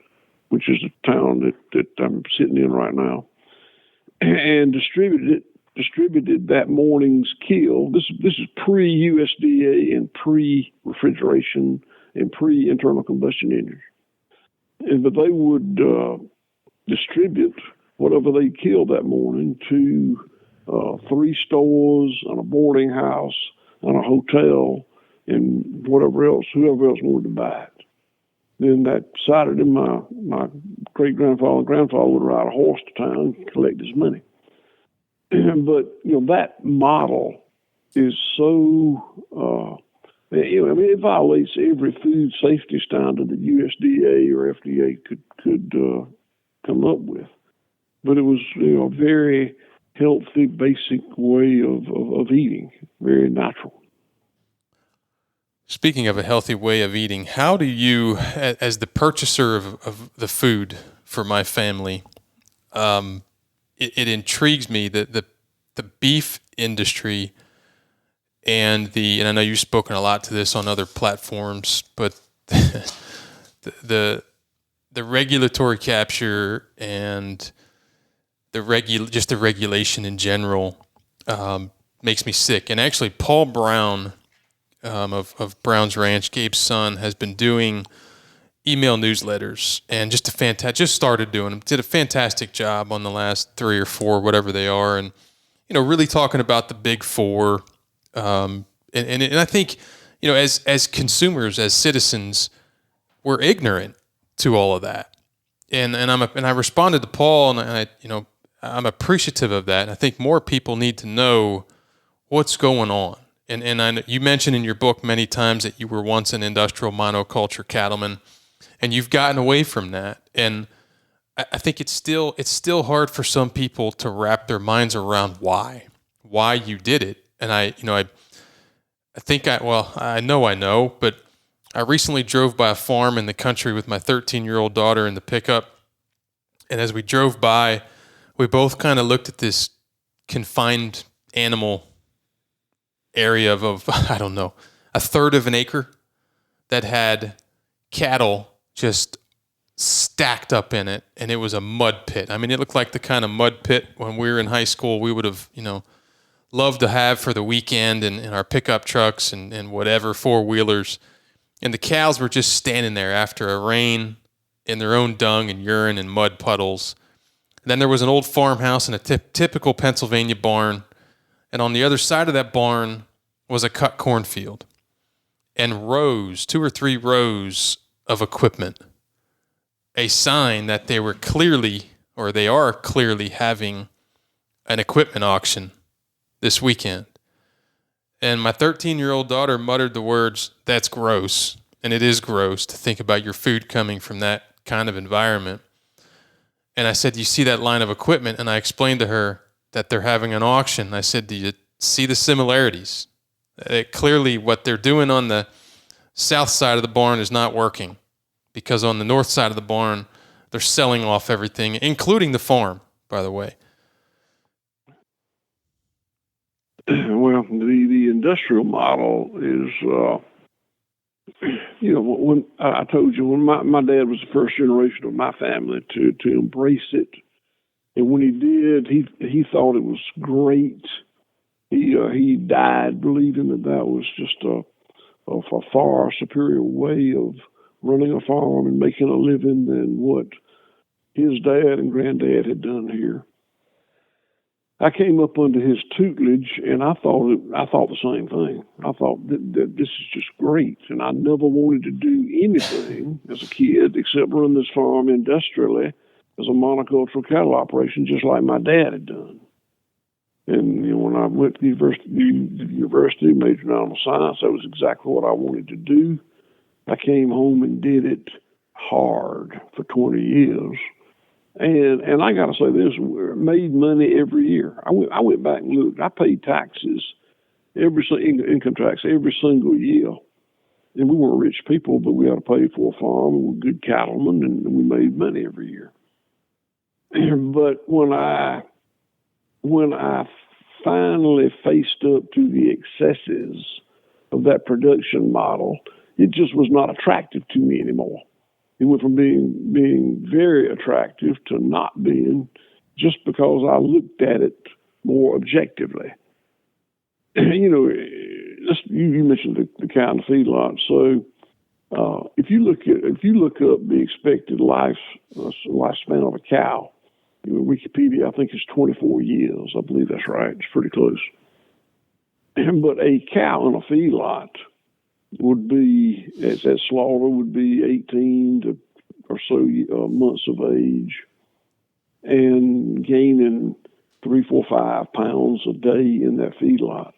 which is the town that I'm sitting in right now, and distributed that morning's kill. This is pre-USDA and pre-refrigeration and pre-internal combustion engines. But they would distribute whatever they killed that morning to 3 stores and a boarding house and a hotel and whoever else wanted to buy it. Then that Saturday, my great-grandfather and grandfather would ride a horse to town and collect his money. But, that model is so, it violates every food safety standard that USDA or FDA could come up with. But it was, a very healthy, basic way of eating, very natural. Speaking of a healthy way of eating, how do you, as the purchaser of the food for my family, it intrigues me that the beef industry and I know you've spoken a lot to this on other platforms, but the the regulatory capture and just the regulation in general makes me sick. And actually, Paul Brown of Brown's Ranch, Gabe's son, has been doing email newsletters and just started doing them. Did a fantastic job on the last 3 or 4, whatever they are, and really talking about the big four. And I think as consumers, as citizens, we're ignorant to all of that. And I responded to Paul, and I'm appreciative of that. And I think more people need to know what's going on. And you mentioned in your book many times that you were once an industrial monoculture cattleman, and you've gotten away from that. And I think it's still hard for some people to wrap their minds around why you did it. And I know, but I recently drove by a farm in the country with my 13-year-old daughter in the pickup. And as we drove by, we both kind of looked at this confined animal area of I don't know, a third of an acre that had cattle just stacked up in it. And it was a mud pit. I mean, it looked like the kind of mud pit when we were in high school we would have, loved to have for the weekend in our pickup trucks and whatever, four-wheelers. And the cows were just standing there after a rain in their own dung and urine and mud puddles. And then there was an old farmhouse and a typical Pennsylvania barn. And on the other side of that barn was a cut cornfield and 2 or 3 rows of equipment. A sign that they are clearly having an equipment auction this weekend. And my 13-year-old daughter muttered the words, "That's gross." And it is gross to think about your food coming from that kind of environment. And I said, "You see that line of equipment?" And I explained to her that they're having an auction. I said, "Do you see the similarities?" Clearly what they're doing on the south side of the barn is not working, because on the north side of the barn, they're selling off everything, including the farm, by the way. Well, the industrial model is, when I told you, when my dad was the first generation of my family to embrace it, and when he did, he thought it was great. He died believing that was just a far superior way of running a farm and making a living than what his dad and granddad had done here. I came up under his tutelage, and I thought the same thing. I thought that this is just great, and I never wanted to do anything as a kid except run this farm industrially as a monocultural cattle operation, just like my dad had done. And when I went to the university, majored in animal science, that was exactly what I wanted to do. I came home and did it hard for 20 years. And I got to say this, we made money every year. I went back and looked. I paid taxes, income tax every single year. And we weren't rich people, but we had to pay for a farm. We were good cattlemen, and we made money every year. But when I finally faced up to the excesses of that production model, it just was not attractive to me anymore. It went from being very attractive to not being, just because I looked at it more objectively. You mentioned the cow and the feedlot. So if you look up the expected lifespan of a cow, Wikipedia, I think it's 24 years. I believe that's right. It's pretty close. But a cow in a feedlot would be, at slaughter, would be 18 or so months of age and gaining 3, 4, 5 pounds a day in that feedlot.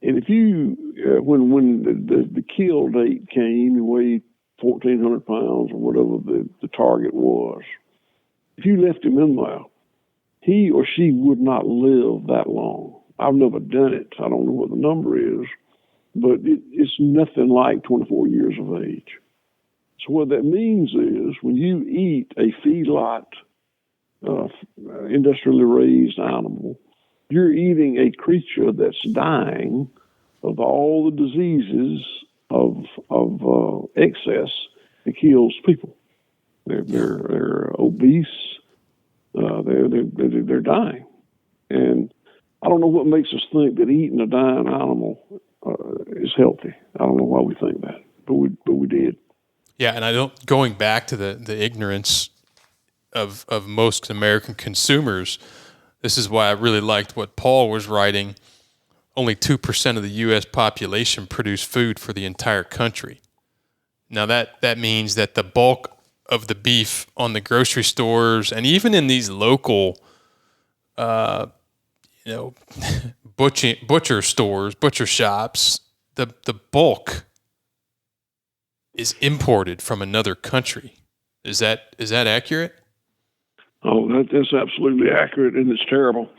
And if you, when the kill date came and weighed 1,400 pounds or whatever the target was, if you left him in there, he or she would not live that long. I've never done it. I don't know what the number is. but it's nothing like 24 years of age. So what that means is when you eat a feedlot, industrially raised animal, you're eating a creature that's dying of all the diseases of excess that kills people. They're obese. They're dying, and I don't know what makes us think that eating a dying animal is healthy. I don't know why we think that, but we did. Yeah, and going back to the ignorance of most American consumers, this is why I really liked what Paul was writing. Only 2% of the U.S. population produce food for the entire country. Now that means that the bulk of the beef on the grocery stores and even in these local, butcher stores, butcher shops, the bulk is imported from another country. Is that accurate? Oh, that's absolutely accurate, and it's terrible.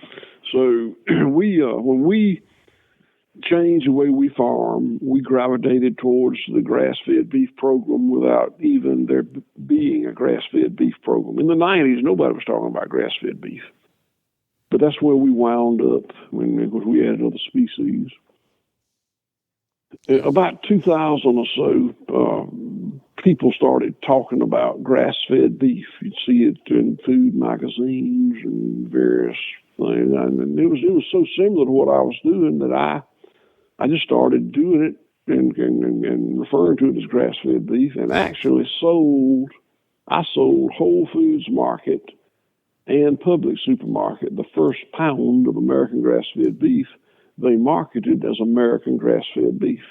So when we changed the way we farm, we gravitated towards the grass-fed beef program without even there being a grass-fed beef program. In the 90s, nobody was talking about grass-fed beef. But that's where we wound up when we added other species. About 2000 or so, people started talking about grass-fed beef. You'd see it in food magazines and various things. And it was so similar to what I was doing that I just started doing it and referring to it as grass-fed beef, and actually sold Whole Foods Market and Publix Supermarket the first pound of American grass-fed beef. They marketed as American grass-fed beef.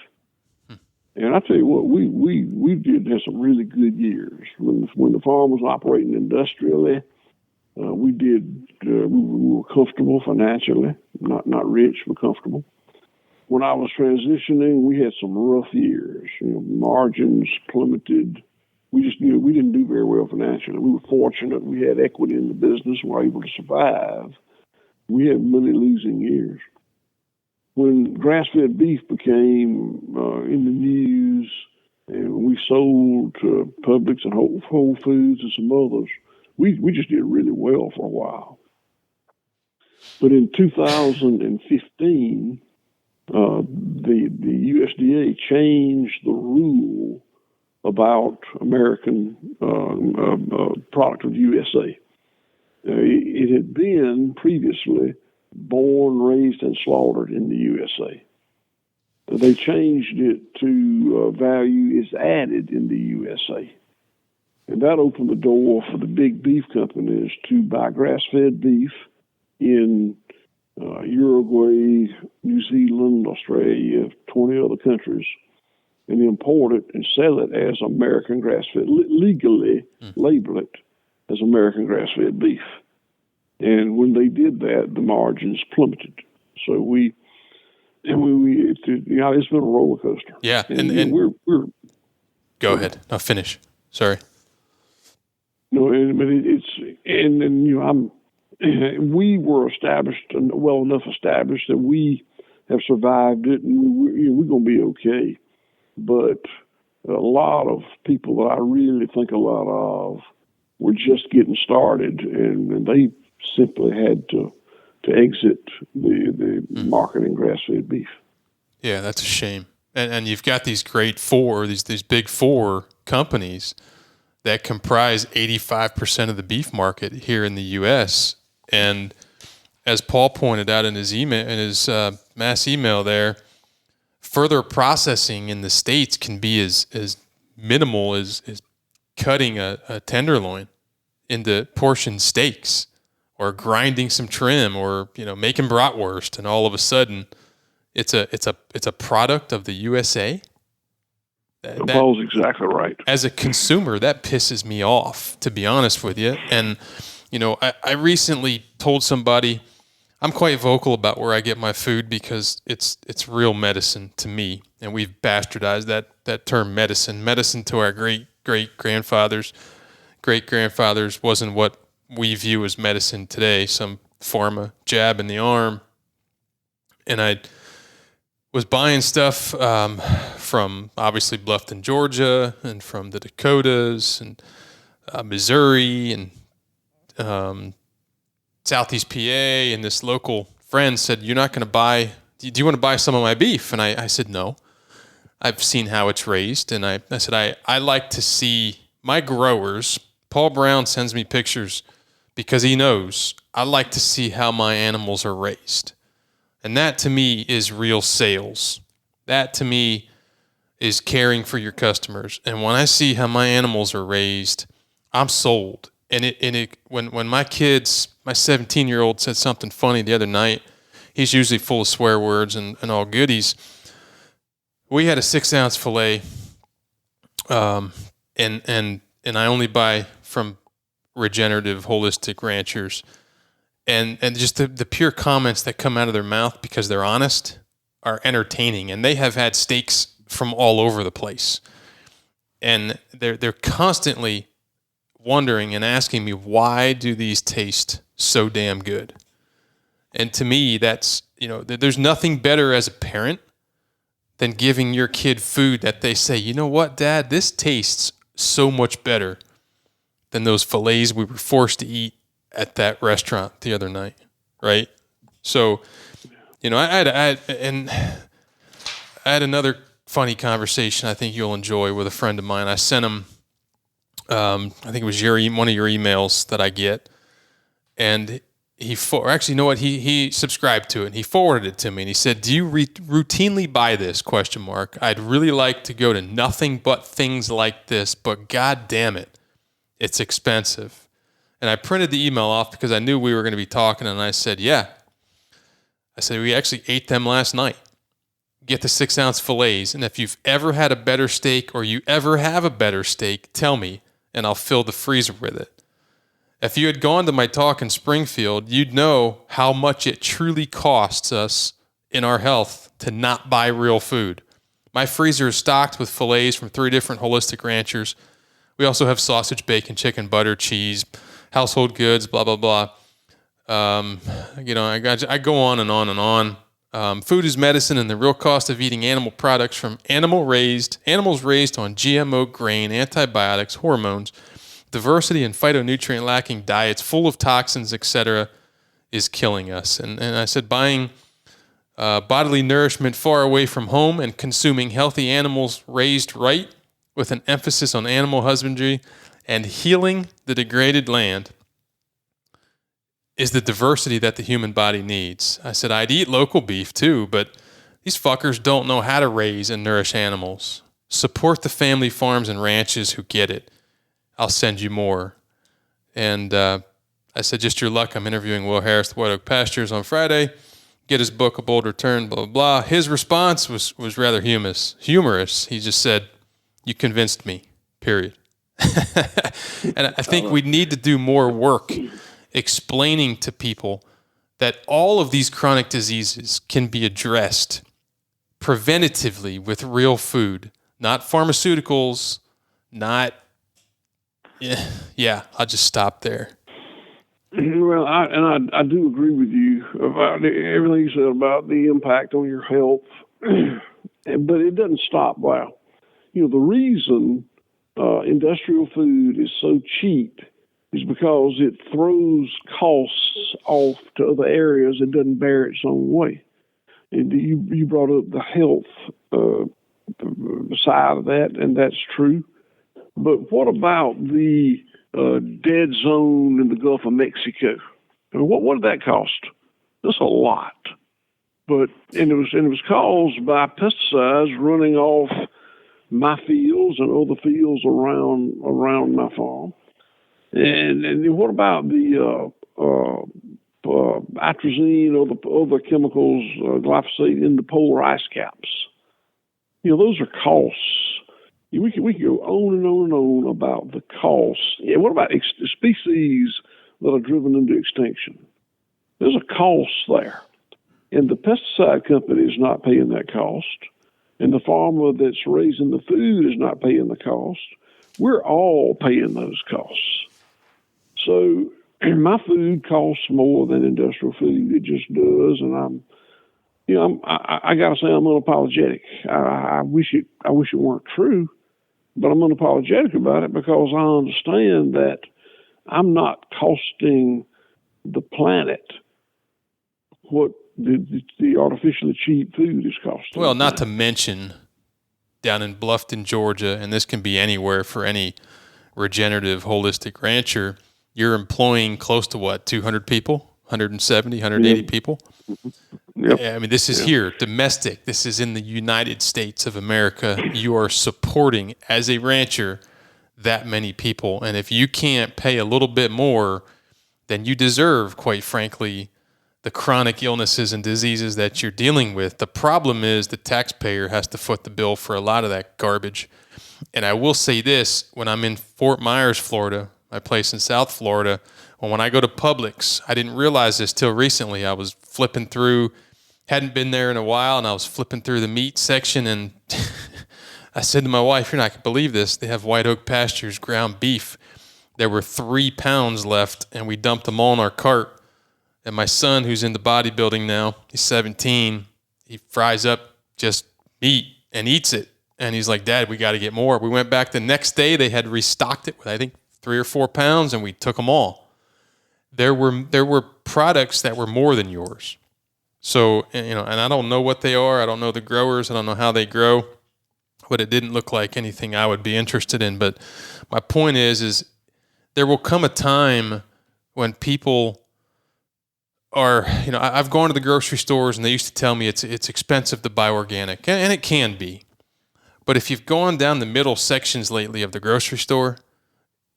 And I tell you what, we did have some really good years when the farm was operating industrially. We were comfortable financially, not rich, but comfortable. When I was transitioning, we had some rough years. Margins plummeted. We didn't do very well financially. We were fortunate. We had equity in the business. We were able to survive. We had money-losing years. When grass-fed beef became in the news, and we sold to Publix and Whole Foods and some others, we just did really well for a while. But in 2015, the USDA changed the rule about American product of the USA. It had been previously born, raised, and slaughtered in the USA. They changed it to value is added in the USA. And that opened the door for the big beef companies to buy grass-fed beef in Uruguay, New Zealand, Australia, 20 other countries, and import it and sell it as American grass-fed, legally label it as American grass-fed beef. And when they did that, the margins plummeted. So it's been a roller coaster. Yeah, and we're go ahead. I'll finish. Sorry. No, but we were well enough established that we have survived it, and we're going to be okay. But a lot of people that I really think a lot of were just getting started, and they simply had to exit the marketing grass-fed beef. Yeah, that's a shame. And you've got these great four, these big four companies that comprise 85% of the beef market here in the U.S. And as Paul pointed out in his email, in his mass email there, further processing in the States can be as minimal as cutting a tenderloin into portion steaks, or grinding some trim, or making bratwurst, and all of a sudden it's a product of the USA. Paul's exactly right. As a consumer, that pisses me off, to be honest with you. And I recently told somebody, I'm quite vocal about where I get my food because it's real medicine to me, and we've bastardized that term medicine. Medicine to our great grandfathers wasn't what we view as medicine today. Some pharma jab in the arm, and was buying stuff from obviously Bluffton, Georgia, and from the Dakotas and Missouri and Southeast PA, and this local friend said, "You're not going to buy. Do you want to buy some of my beef?" And I said, "No. I've seen how it's raised." And I said, I like to see my growers. Paul Brown sends me pictures because he knows I like to see how my animals are raised. And that to me is real sales. That to me is caring for your customers. And when I see how my animals are raised, I'm sold. And when my kids, my 17-year-old said something funny the other night, he's usually full of swear words and all goodies. We had a 6-ounce filet, and I only buy from regenerative, holistic ranchers. And just the pure comments that come out of their mouth because they're honest are entertaining. And they have had steaks from all over the place. And they're constantly wondering and asking me, why do these taste so damn good? And to me, that's, there's nothing better as a parent than giving your kid food that they say, "You know what, Dad, this tastes so much better than those fillets we were forced to eat at that restaurant the other night," right? So, I had another funny conversation I think you'll enjoy with a friend of mine. I sent him, I think it was one of your emails that I get, and he subscribed to it, and he forwarded it to me, and he said, "Do you routinely buy this, ? I'd really like to go to nothing but things like this, but God damn it, it's expensive." And I printed the email off because I knew we were going to be talking, and I said, "Yeah." I said, "We actually ate them last night. Get the 6-ounce fillets, and if you've ever had a better steak or you ever have a better steak, tell me, and I'll fill the freezer with it." If you had gone to my talk in Springfield, you'd know how much it truly costs us in our health to not buy real food. My freezer is stocked with fillets from 3 different holistic ranchers. We also have sausage, bacon, chicken, butter, cheese, household goods, blah, blah, blah. I go on and on and on. Food is medicine, and the real cost of eating animal products from animals raised on GMO grain, antibiotics, hormones, diversity and phytonutrient lacking diets full of toxins, etc., is killing us. And I said, buying bodily nourishment far away from home and consuming healthy animals raised right with an emphasis on animal husbandry and healing the degraded land is the diversity that the human body needs. I said, I'd eat local beef too, but these fuckers don't know how to raise and nourish animals. Support the family farms and ranches who get it. I'll send you more. And I said, just your luck. I'm interviewing Will Harris, the White Oak Pastures, on Friday. Get his book, A Bold Return, blah, blah, blah. His response was rather humorous. He just said, "You convinced me, period." And I think we need to do more work explaining to people that all of these chronic diseases can be addressed preventatively with real food, not pharmaceuticals, not... Yeah, I'll just stop there. Well, I do agree with you about everything you said about the impact on your health, but it doesn't stop. Wow. The reason industrial food is so cheap is because it throws costs off to other areas. It doesn't bear its own way. And you brought up the health side of that, and that's true. But what about the dead zone in the Gulf of Mexico? What did that cost? That's a lot. But it was caused by pesticides running off my fields and other fields around my farm. And what about the atrazine or the other chemicals, glyphosate in the polar ice caps? Those are costs. We can go on and on and on about the costs. Yeah, what about species that are driven into extinction? There's a cost there. And the pesticide company is not paying that cost. And the farmer that's raising the food is not paying the cost. We're all paying those costs. So my food costs more than industrial food. It just does. And I got to say I'm unapologetic. I wish it weren't true, but I'm unapologetic about it because I understand that I'm not costing the planet what the artificially cheap food is costing. Well, not to mention down in Bluffton, Georgia, and this can be anywhere for any regenerative holistic rancher, you're employing close to 200 people, 170, 180 people. Yep. I mean, this is here, domestic. This is in the United States of America. You are supporting, as a rancher, that many people. And if you can't pay a little bit more, then you deserve, quite frankly, the chronic illnesses and diseases that you're dealing with. The problem is the taxpayer has to foot the bill for a lot of that garbage. And I will say this, when I'm in Fort Myers, Florida, my place in South Florida, when I go to Publix, I didn't realize this till recently. I was flipping through, hadn't been there in a while, and I was flipping through the meat section, and I said to my wife, you're not going to believe this, they have White Oak Pastures ground beef. There were 3 pounds left, and we dumped them all in our cart. And my son, who's into bodybuilding now, he's 17, he fries up just meat and eats it. And he's like, Dad, we got to get more. We went back the next day. They had restocked it with, I think, 3 or 4 pounds, and we took them all. There were products that were more than yours. So, and I don't know what they are. I don't know the growers. I don't know how they grow. But it didn't look like anything I would be interested in. But my point is there will come a time when people are, I've gone to the grocery stores and they used to tell me it's expensive to buy organic, and it can be. But if you've gone down the middle sections lately of the grocery store,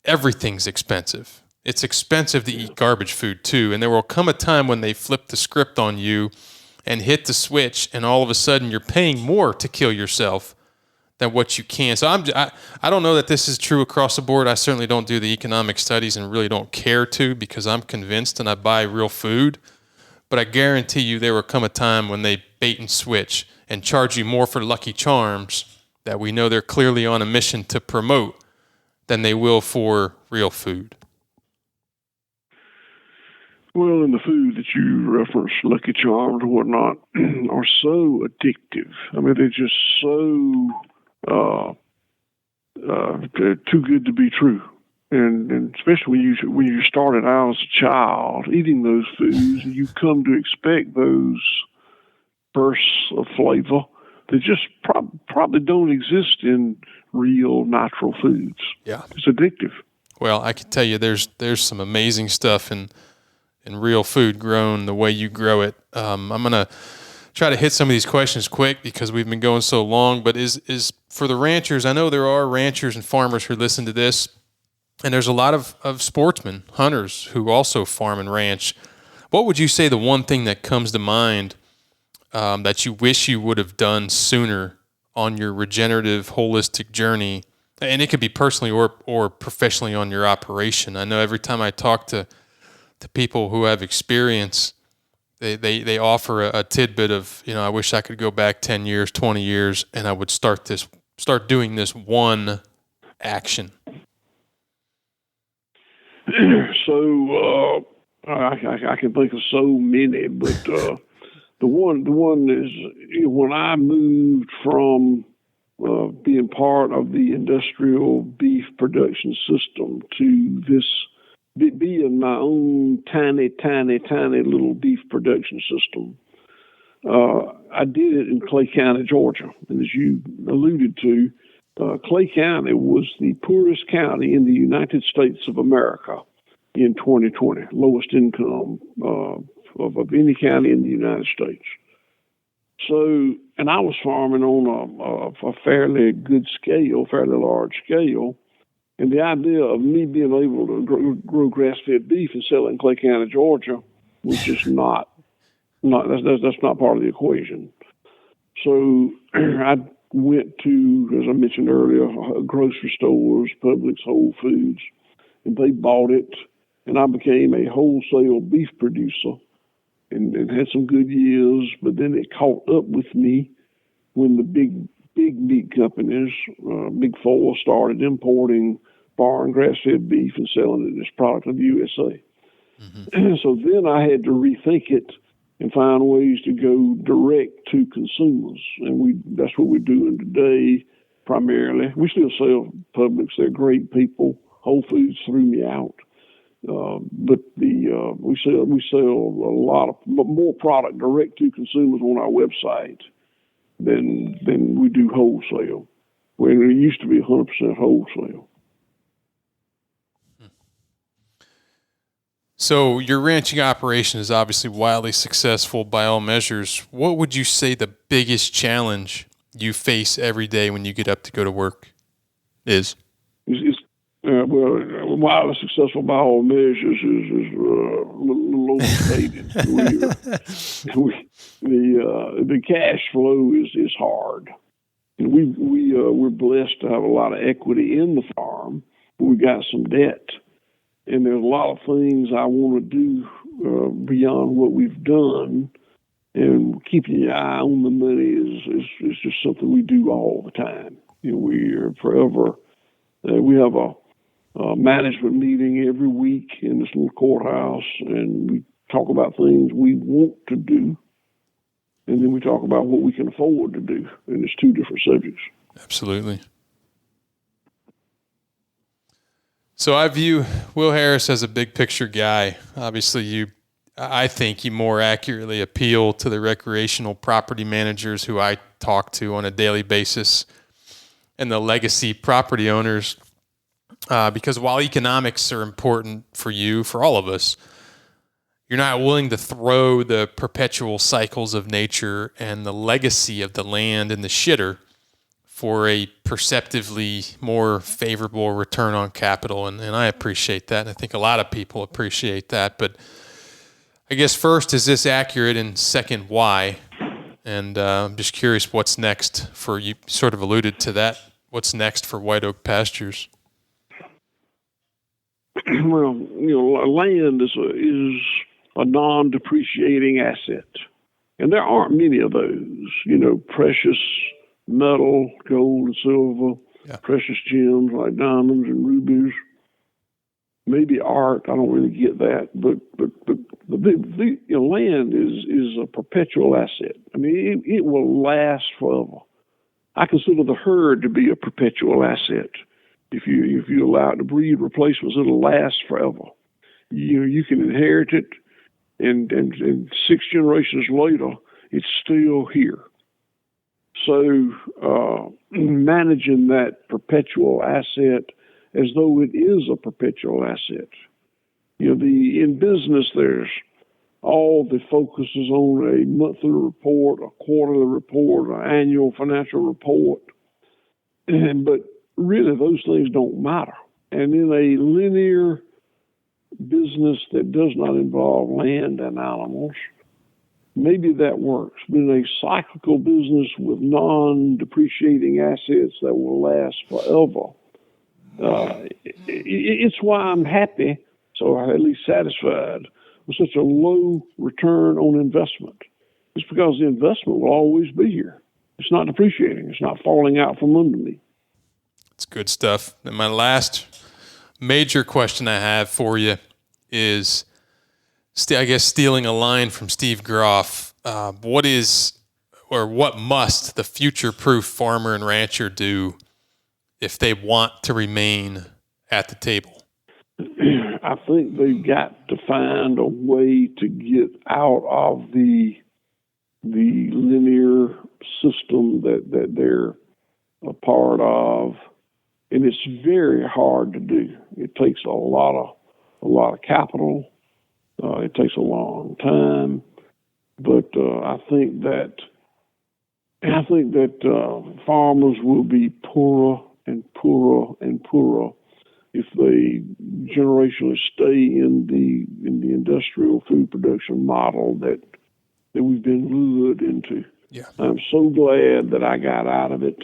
everything's expensive. It's expensive to eat garbage food too. And there will come a time when they flip the script on you and hit the switch, and all of a sudden you're paying more to kill yourself than what you can. So I don't know that this is true across the board. I certainly don't do the economic studies and really don't care to, because I'm convinced and I buy real food. But I guarantee you there will come a time when they bait and switch and charge you more for Lucky Charms that we know they're clearly on a mission to promote than they will for real food. Well, and the food that you reference, Lucky Charms and whatnot, are so addictive. I mean, they're just so too good to be true. And especially when you started out as a child eating those foods, you come to expect those bursts of flavor that just probably don't exist in real natural foods. Yeah, it's addictive. Well, I can tell you, there's some amazing stuff in real food grown the way you grow it. I'm gonna try to hit some of these questions quick because we've been going so long. But is for the ranchers, I know there are ranchers and farmers who listen to this, and there's a lot of sportsmen, hunters who also farm and ranch. What would you say the one thing that comes to mind that you wish you would have done sooner on your regenerative, holistic journey? And it could be personally or professionally on your operation. I know every time I talk to people who have experience, they offer a tidbit of, I wish I could go back 10 years, 20 years, and I would start doing this one action. So I can think of so many, but the one is when I moved from being part of the industrial beef production system to this being my own tiny little beef production system. I did it in Clay County, Georgia, and as you alluded to, Clay County was the poorest county in the United States of America in 2020, lowest income of any county in the United States. So, and I was farming on a fairly good scale, fairly large scale, and the idea of me being able to grow grass-fed beef and sell it in Clay County, Georgia, was just that's not part of the equation. So I went to, as I mentioned earlier, grocery stores, Publix, Whole Foods, and they bought it, and I became a wholesale beef producer and had some good years, but then it caught up with me when the big meat companies, Big Four, started importing foreign grass-fed beef and selling it as product of the USA. Mm-hmm. So then I had to rethink it and find ways to go direct to consumers. And that's what we're doing today primarily. We still sell Publix. They're great people. Whole Foods threw me out. But we sell a lot of more product direct to consumers on our website than we do wholesale. When it used to be 100% wholesale. So your ranching operation is obviously wildly successful by all measures. What would you say the biggest challenge you face every day when you get up to go to work is? Wildly successful by all measures is a little overstated. The cash flow is hard. And we're blessed to have a lot of equity in the farm, but we got some debt. And there's a lot of things I want to do beyond what we've done. And keeping your eye on the money is just something we do all the time. We are forever. We have a management meeting every week in this little courthouse, and we talk about things we want to do. And then we talk about what we can afford to do. And it's two different subjects. Absolutely. So I view Will Harris as a big picture guy. Obviously, I think you more accurately appeal to the recreational property managers who I talk to on a daily basis and the legacy property owners. Because while economics are important for you, for all of us, you're not willing to throw the perpetual cycles of nature and the legacy of the land in the shitter for a perceptively more favorable return on capital. And I appreciate that. And I think a lot of people appreciate that. But I guess first, is this accurate? And second, why? And I'm just curious what's next for you. Sort of alluded to that. What's next for White Oak Pastures? Well, land is a non-depreciating asset. And there aren't many of those, precious metal, gold and silver, precious gems like diamonds and rubies, maybe art. I don't really get that, but the land is a perpetual asset. I mean, it will last forever. I consider the herd to be a perpetual asset. If you allow it to breed replacements, it'll last forever. You can inherit it, and 6 generations later, it's still here. So managing that perpetual asset as though it is a perpetual asset. In business, there's all the focus is on a monthly report, a quarterly report, an annual financial report. But really, those things don't matter. And in a linear business that does not involve land and animals, maybe that works. But in a cyclical business with non-depreciating assets that will last forever, it's why I'm happy, so at least satisfied, with such a low return on investment. It's because the investment will always be here. It's not depreciating. It's not falling out from under me. It's good stuff. And my last major question I have for you is, I guess, stealing a line from Steve Groff. What must the future-proof farmer and rancher do if they want to remain at the table? I think they've got to find a way to get out of the linear system that they're a part of, and it's very hard to do. It takes a lot of capital. It takes a long time, but I think that farmers will be poorer and poorer and poorer if they generationally stay in the industrial food production model that we've been lured into. Yeah. I'm so glad that I got out of it.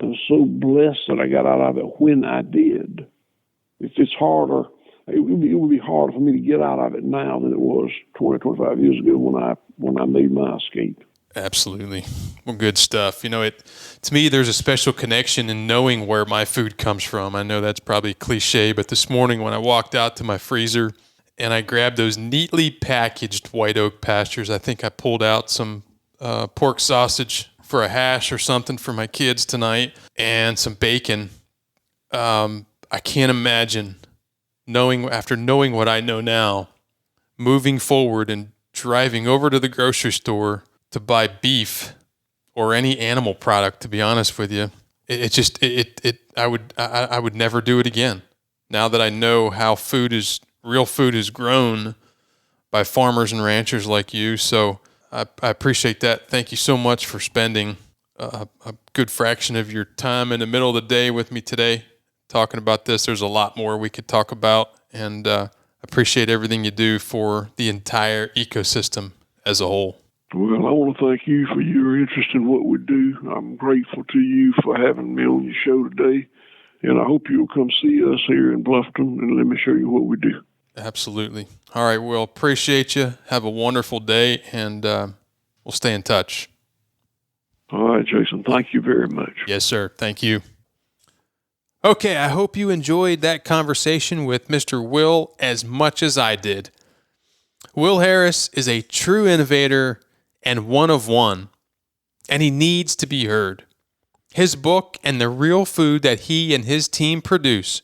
I'm so blessed that I got out of it when I did. It's harder. It would be harder for me to get out of it now than it was 20, 25 years ago when I made my escape. Absolutely. Well, good stuff. To me, there's a special connection in knowing where my food comes from. I know that's probably cliche, but this morning when I walked out to my freezer and I grabbed those neatly packaged white oak pastures. I think I pulled out some pork sausage for a hash or something for my kids tonight, and some bacon. I can't imagine after knowing what I know now, moving forward and driving over to the grocery store to buy beef or any animal product. To be honest with you, I would never do it again. Now that I know how real food is grown by farmers and ranchers like you. So I appreciate that. Thank you so much for spending a good fraction of your time in the middle of the day with me today talking about this. There's a lot more we could talk about, and appreciate everything you do for the entire ecosystem as a whole. Well, I want to thank you for your interest in what we do. I'm grateful to you for having me on your show today, and I hope you'll come see us here in Bluffton and let me show you what we do. Absolutely. All right, well, appreciate you. Have a wonderful day, and we'll stay in touch. All right, Jason, thank you very much. Yes, sir. Thank you. Okay, I hope you enjoyed that conversation with Mr. Will as much as I did. Will Harris is a true innovator and one of one, and he needs to be heard. His book and the real food that he and his team produce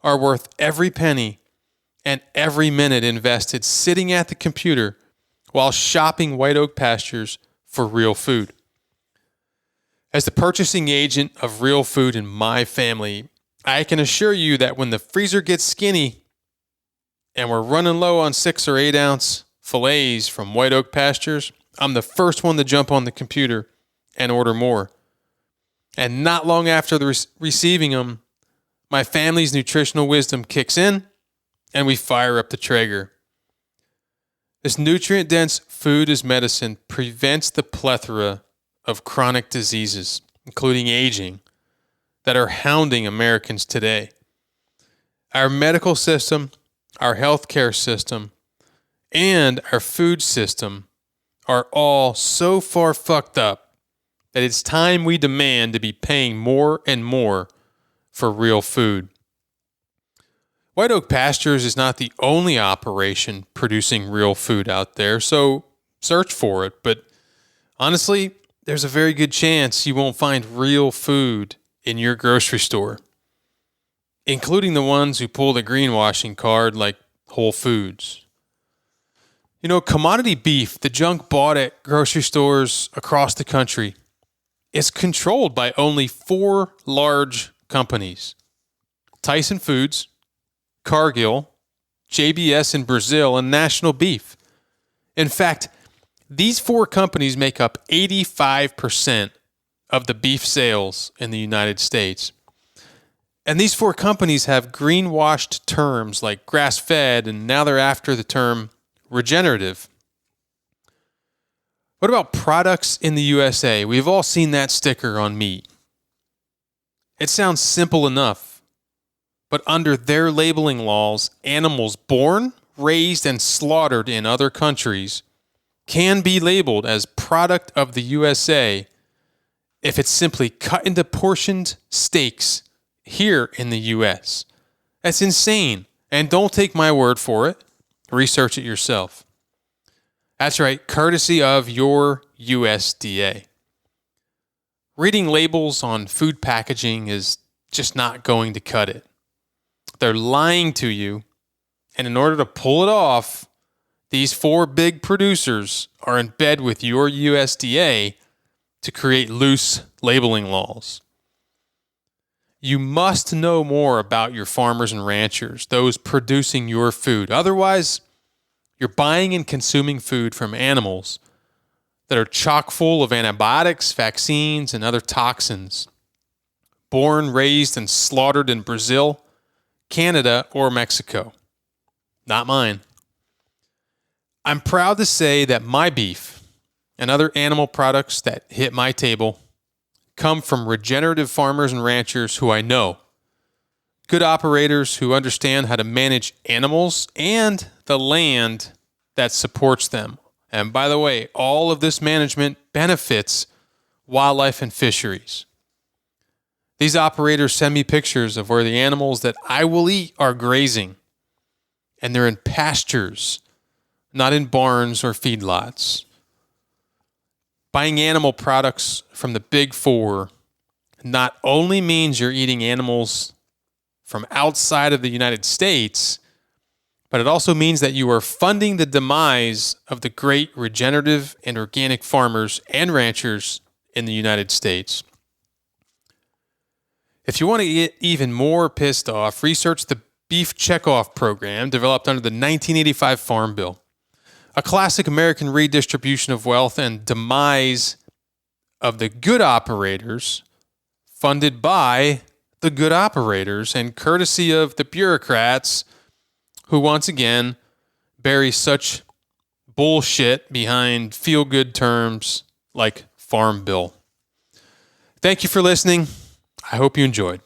are worth every penny and every minute invested sitting at the computer while shopping White Oak Pastures for real food. As the purchasing agent of real food in my family, I can assure you that when the freezer gets skinny and we're running low on 6 or 8 ounce fillets from White Oak Pastures, I'm the first one to jump on the computer and order more. And not long after receiving them, my family's nutritional wisdom kicks in and we fire up the Traeger. This nutrient-dense food as medicine prevents the plethora of chronic diseases, including aging, that are hounding Americans today. Our medical system, our healthcare system, and our food system are all so far fucked up that it's time we demand to be paying more and more for real food. White Oak Pastures is not the only operation producing real food out there, so search for it. But honestly, there's a very good chance you won't find real food in your grocery store, including the ones who pull the greenwashing card like Whole Foods. You know, commodity beef, the junk bought at grocery stores across the country, is controlled by only 4 large companies: Tyson Foods, Cargill, JBS in Brazil, and National Beef. In fact, these 4 companies make up 85% of the beef sales in the United States. And these 4 companies have greenwashed terms like grass-fed, and now they're after the term regenerative. What about products in the USA? We've all seen that sticker on meat. It sounds simple enough, but under their labeling laws, animals born, raised, and slaughtered in other countries can be labeled as product of the USA if it's simply cut into portioned steaks here in the U.S. That's insane. And don't take my word for it. Research it yourself. That's right, courtesy of your USDA. Reading labels on food packaging is just not going to cut it. They're lying to you, and in order to pull it off, these 4 big producers are in bed with your USDA to create loose labeling laws. You must know more about your farmers and ranchers, those producing your food. Otherwise, you're buying and consuming food from animals that are chock full of antibiotics, vaccines, and other toxins, born, raised, and slaughtered in Brazil, Canada, or Mexico. Not mine. I'm proud to say that my beef and other animal products that hit my table come from regenerative farmers and ranchers who I know. Good operators who understand how to manage animals and the land that supports them. And by the way, all of this management benefits wildlife and fisheries. These operators send me pictures of where the animals that I will eat are grazing. and they're in pastures, not in barns or feedlots. Buying animal products from the Big Four not only means you're eating animals from outside of the United States, but it also means that you are funding the demise of the great regenerative and organic farmers and ranchers in the United States. If you want to get even more pissed off, research the Beef Checkoff program developed under the 1985 Farm Bill, a classic American redistribution of wealth and demise of the good operators, funded by the good operators and courtesy of the bureaucrats who once again bury such bullshit behind feel-good terms like Farm Bill. Thank you for listening. I hope you enjoyed.